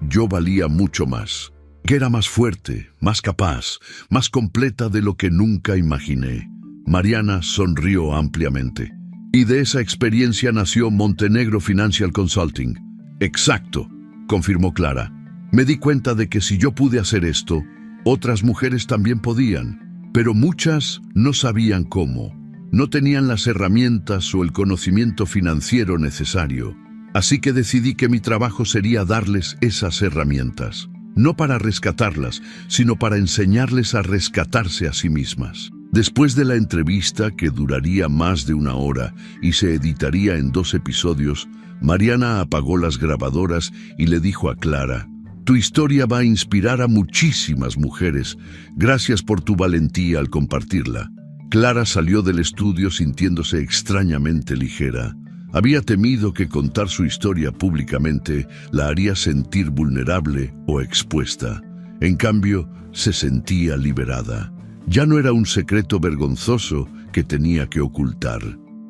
yo valía mucho más, que era más fuerte, más capaz, más completa de lo que nunca imaginé. Mariana sonrió ampliamente. Y de esa experiencia nació Montenegro Financial Consulting. Exacto, confirmó Clara. Me di cuenta de que si yo pude hacer esto, otras mujeres también podían, pero muchas no sabían cómo. No tenían las herramientas o el conocimiento financiero necesario. Así que decidí que mi trabajo sería darles esas herramientas. No para rescatarlas, sino para enseñarles a rescatarse a sí mismas. Después de la entrevista, que duraría más de 1 hora y se editaría en 2 episodios, Mariana apagó las grabadoras y le dijo a Clara: tu historia va a inspirar a muchísimas mujeres. Gracias por tu valentía al compartirla. Clara salió del estudio sintiéndose extrañamente ligera. Había temido que contar su historia públicamente la haría sentir vulnerable o expuesta. En cambio, se sentía liberada. Ya no era un secreto vergonzoso que tenía que ocultar.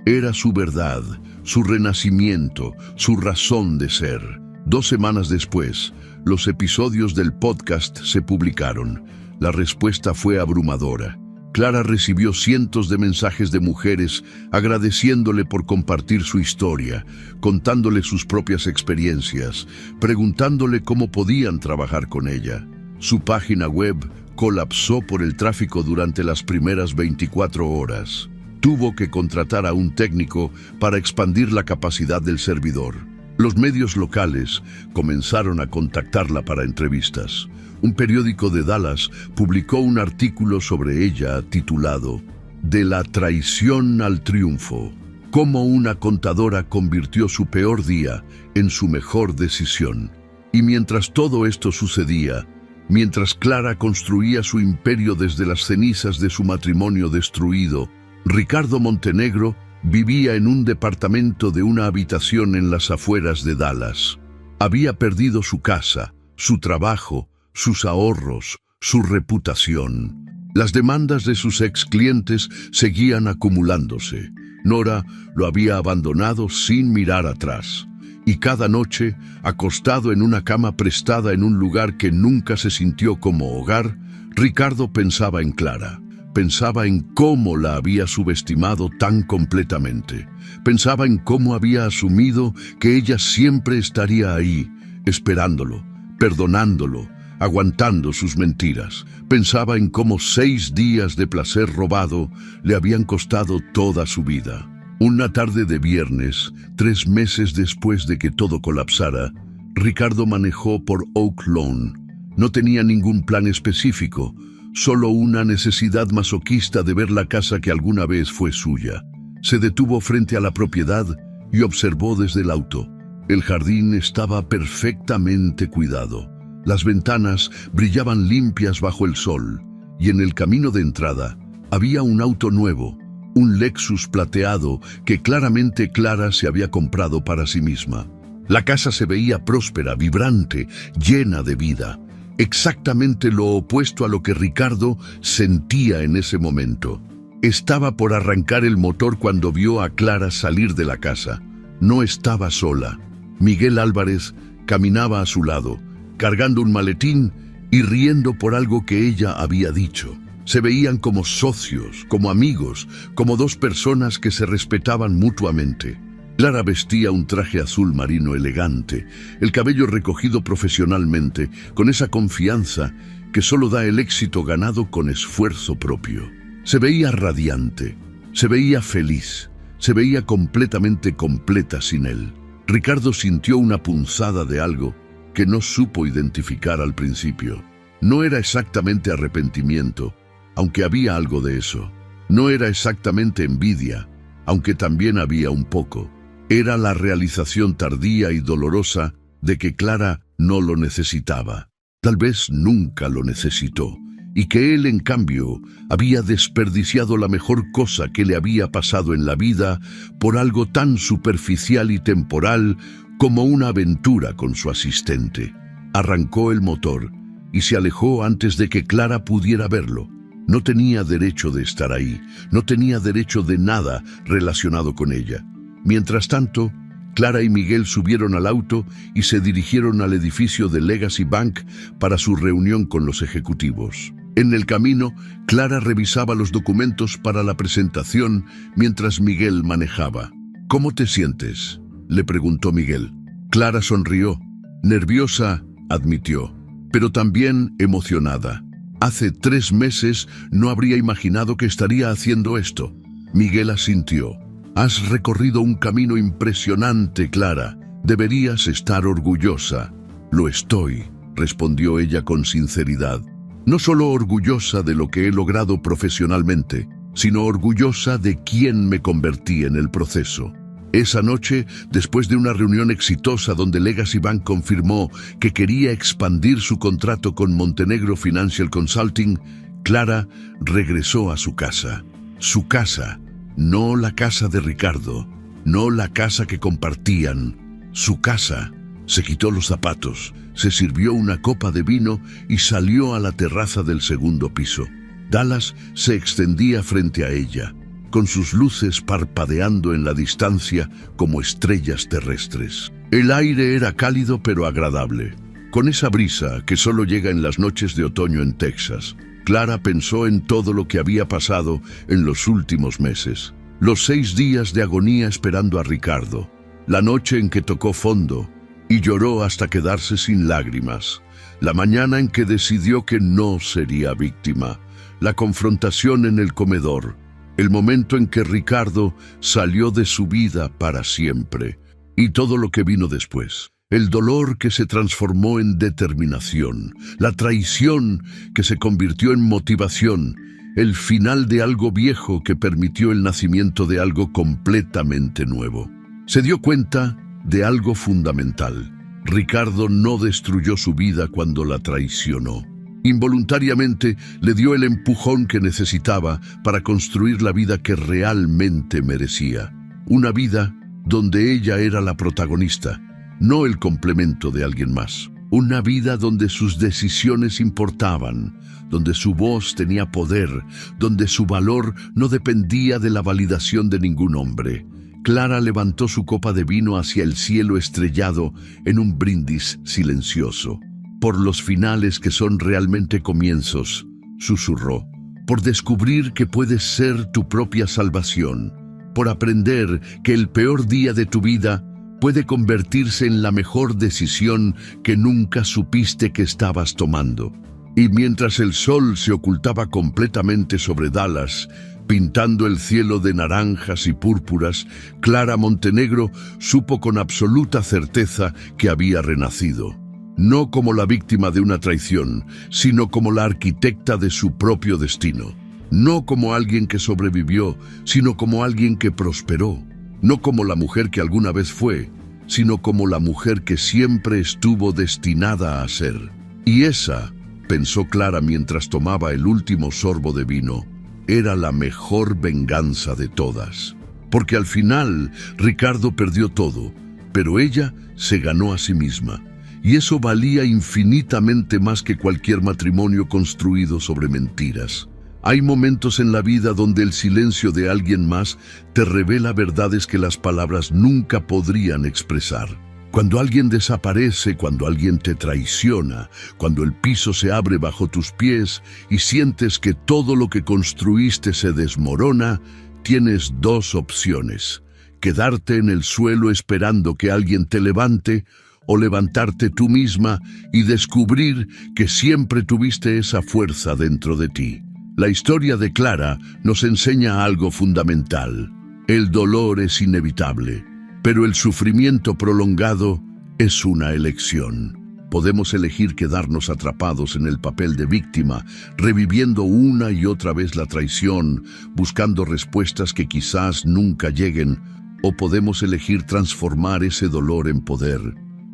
Era su verdad, su renacimiento, su razón de ser. 2 semanas después, los episodios del podcast se publicaron. La respuesta fue abrumadora. Clara recibió cientos de mensajes de mujeres agradeciéndole por compartir su historia, contándole sus propias experiencias, preguntándole cómo podían trabajar con ella. Su página web colapsó por el tráfico durante las primeras 24 horas. Tuvo que contratar a un técnico para expandir la capacidad del servidor. Los medios locales comenzaron a contactarla para entrevistas. Un periódico de Dallas publicó un artículo sobre ella titulado "De la traición al triunfo: cómo una contadora convirtió su peor día en su mejor decisión". Y mientras todo esto sucedía, mientras Clara construía su imperio desde las cenizas de su matrimonio destruido, Ricardo Montenegro vivía en un departamento de una habitación en las afueras de Dallas. Había perdido su casa, su trabajo, sus ahorros, su reputación. Las demandas de sus ex clientes seguían acumulándose. Nora lo había abandonado sin mirar atrás. Y cada noche, acostado en una cama prestada en un lugar que nunca se sintió como hogar, Ricardo pensaba en Clara. Pensaba en cómo la había subestimado tan completamente. Pensaba en cómo había asumido que ella siempre estaría ahí, esperándolo, perdonándolo, aguantando sus mentiras. Pensaba en cómo 6 días de placer robado le habían costado toda su vida. Una tarde de viernes, 3 meses después de que todo colapsara, Ricardo manejó por Oak Lawn. No tenía ningún plan específico, solo una necesidad masoquista de ver la casa que alguna vez fue suya. Se detuvo frente a la propiedad y observó desde el auto. El jardín estaba perfectamente cuidado. Las ventanas brillaban limpias bajo el sol, y en el camino de entrada Había un auto nuevo, un Lexus plateado que claramente Clara se había comprado para sí misma. La casa se veía próspera, vibrante, llena de vida. Exactamente lo opuesto a lo que Ricardo sentía en ese momento. Estaba por arrancar el motor cuando vio a Clara salir de la casa. No estaba sola. Miguel Álvarez caminaba a su lado, cargando un maletín y riendo por algo que ella había dicho. Se veían como socios, como amigos, como dos personas que se respetaban mutuamente. Clara vestía un traje azul marino elegante, el cabello recogido profesionalmente, con esa confianza que solo da el éxito ganado con esfuerzo propio. Se veía radiante, se veía feliz, se veía completamente completa sin él. Ricardo sintió una punzada de algo que no supo identificar al principio. No era exactamente arrepentimiento, aunque había algo de eso. No era exactamente envidia, aunque también había un poco. Era la realización tardía y dolorosa de que Clara no lo necesitaba. Tal vez nunca lo necesitó, y que él, en cambio, había desperdiciado la mejor cosa que le había pasado en la vida por algo tan superficial y temporal como una aventura con su asistente. Arrancó el motor y se alejó antes de que Clara pudiera verlo. No tenía derecho de estar ahí, no tenía derecho de nada relacionado con ella. Mientras tanto, Clara y Miguel subieron al auto y se dirigieron al edificio de Legacy Bank para su reunión con los ejecutivos. En el camino, Clara revisaba los documentos para la presentación mientras Miguel manejaba. ¿Cómo te sientes?, le preguntó Miguel. Clara sonrió. Nerviosa, admitió, pero también emocionada. Hace 3 meses no habría imaginado que estaría haciendo esto. Miguel asintió. Has recorrido un camino impresionante, Clara. Deberías estar orgullosa. Lo estoy, respondió ella con sinceridad. No solo orgullosa de lo que he logrado profesionalmente, sino orgullosa de quién me convertí en el proceso. Esa noche, después de una reunión exitosa donde Legacy Bank confirmó que quería expandir su contrato con Montenegro Financial Consulting, Clara regresó a su casa. Su casa, no la casa de Ricardo, no la casa que compartían, su casa. Se quitó los zapatos, se sirvió una copa de vino y salió a la terraza del segundo piso. Dallas se extendía frente a ella, con sus luces parpadeando en la distancia como estrellas terrestres. El aire era cálido pero agradable, con esa brisa que solo llega en las noches de otoño en Texas. Clara pensó en todo lo que había pasado en los últimos meses. Los 6 días de agonía esperando a Ricardo, la noche en que tocó fondo y lloró hasta quedarse sin lágrimas, la mañana en que decidió que no sería víctima, la confrontación en el comedor, el momento en que Ricardo salió de su vida para siempre, y todo lo que vino después. El dolor que se transformó en determinación, la traición que se convirtió en motivación, el final de algo viejo que permitió el nacimiento de algo completamente nuevo. Se dio cuenta de algo fundamental. Ricardo no destruyó su vida cuando la traicionó. Involuntariamente le dio el empujón que necesitaba para construir la vida que realmente merecía. Una vida donde ella era la protagonista, no el complemento de alguien más. Una vida donde sus decisiones importaban, donde su voz tenía poder, donde su valor no dependía de la validación de ningún hombre. Clara levantó su copa de vino hacia el cielo estrellado en un brindis silencioso. Por los finales que son realmente comienzos, susurró. Por descubrir que puedes ser tu propia salvación. Por aprender que el peor día de tu vida puede convertirse en la mejor decisión que nunca supiste que estabas tomando. Y mientras el sol se ocultaba completamente sobre Dallas, pintando el cielo de naranjas y púrpuras, Clara Montenegro supo con absoluta certeza que había renacido. No como la víctima de una traición, sino como la arquitecta de su propio destino. No como alguien que sobrevivió, sino como alguien que prosperó. No como la mujer que alguna vez fue, sino como la mujer que siempre estuvo destinada a ser. Y esa, pensó Clara mientras tomaba el último sorbo de vino, era la mejor venganza de todas. Porque al final, Ricardo perdió todo, pero ella se ganó a sí misma. Y eso valía infinitamente más que cualquier matrimonio construido sobre mentiras. Hay momentos en la vida donde el silencio de alguien más te revela verdades que las palabras nunca podrían expresar. Cuando alguien desaparece, cuando alguien te traiciona, cuando el piso se abre bajo tus pies y sientes que todo lo que construiste se desmorona, tienes dos opciones: quedarte en el suelo esperando que alguien te levante, o levantarte tú misma y descubrir que siempre tuviste esa fuerza dentro de ti. La historia de Clara nos enseña algo fundamental. El dolor es inevitable, pero el sufrimiento prolongado es una elección. Podemos elegir quedarnos atrapados en el papel de víctima, reviviendo una y otra vez la traición, buscando respuestas que quizás nunca lleguen, o podemos elegir transformar ese dolor en poder.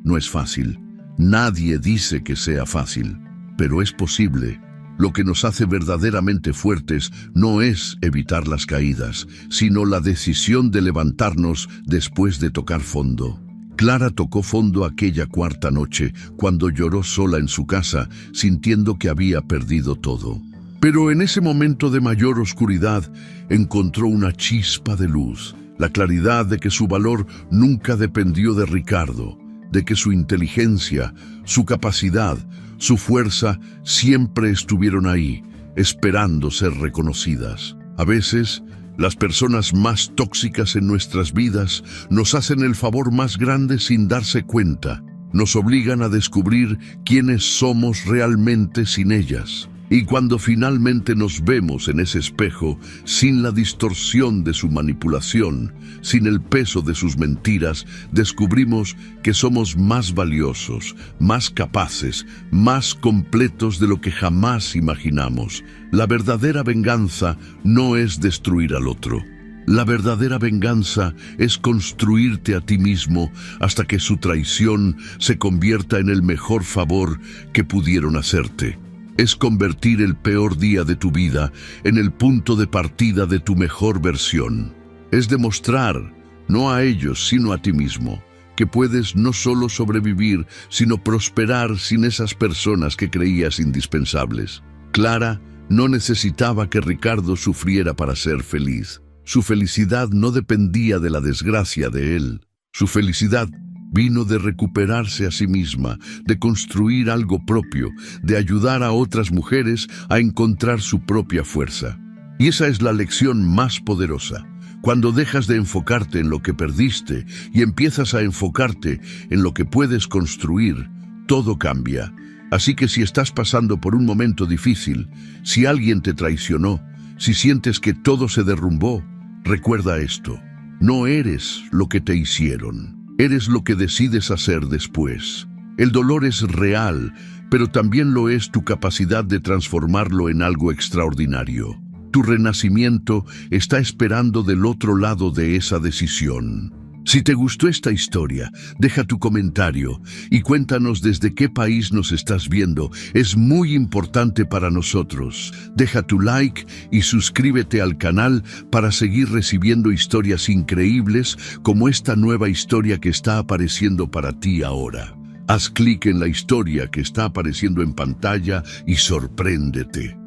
No es fácil. Nadie dice que sea fácil, pero es posible. Lo que nos hace verdaderamente fuertes no es evitar las caídas, sino la decisión de levantarnos después de tocar fondo. Clara tocó fondo aquella cuarta noche, cuando lloró sola en su casa, sintiendo que había perdido todo. Pero en ese momento de mayor oscuridad, encontró una chispa de luz, la claridad de que su valor nunca dependió de Ricardo, de que su inteligencia, su capacidad, su fuerza siempre estuvieron ahí, esperando ser reconocidas. A veces, las personas más tóxicas en nuestras vidas nos hacen el favor más grande sin darse cuenta. Nos obligan a descubrir quiénes somos realmente sin ellas. Y cuando finalmente nos vemos en ese espejo, sin la distorsión de su manipulación, sin el peso de sus mentiras, descubrimos que somos más valiosos, más capaces, más completos de lo que jamás imaginamos. La verdadera venganza no es destruir al otro. La verdadera venganza es construirte a ti mismo hasta que su traición se convierta en el mejor favor que pudieron hacerte. Es convertir el peor día de tu vida en el punto de partida de tu mejor versión. Es demostrar, no a ellos, sino a ti mismo, que puedes no solo sobrevivir, sino prosperar sin esas personas que creías indispensables. Clara no necesitaba que Ricardo sufriera para ser feliz. Su felicidad no dependía de la desgracia de él. Su felicidad vino de recuperarse a sí misma, de construir algo propio, de ayudar a otras mujeres a encontrar su propia fuerza. Y esa es la lección más poderosa. Cuando dejas de enfocarte en lo que perdiste y empiezas a enfocarte en lo que puedes construir, todo cambia. Así que si estás pasando por un momento difícil, si alguien te traicionó, si sientes que todo se derrumbó, recuerda esto: no eres lo que te hicieron. Eres lo que decides hacer después. El dolor es real, pero también lo es tu capacidad de transformarlo en algo extraordinario. Tu renacimiento está esperando del otro lado de esa decisión. Si te gustó esta historia, deja tu comentario y cuéntanos desde qué país nos estás viendo. Es muy importante para nosotros. Deja tu like y suscríbete al canal para seguir recibiendo historias increíbles como esta nueva historia que está apareciendo para ti ahora. Haz clic en la historia que está apareciendo en pantalla y sorpréndete.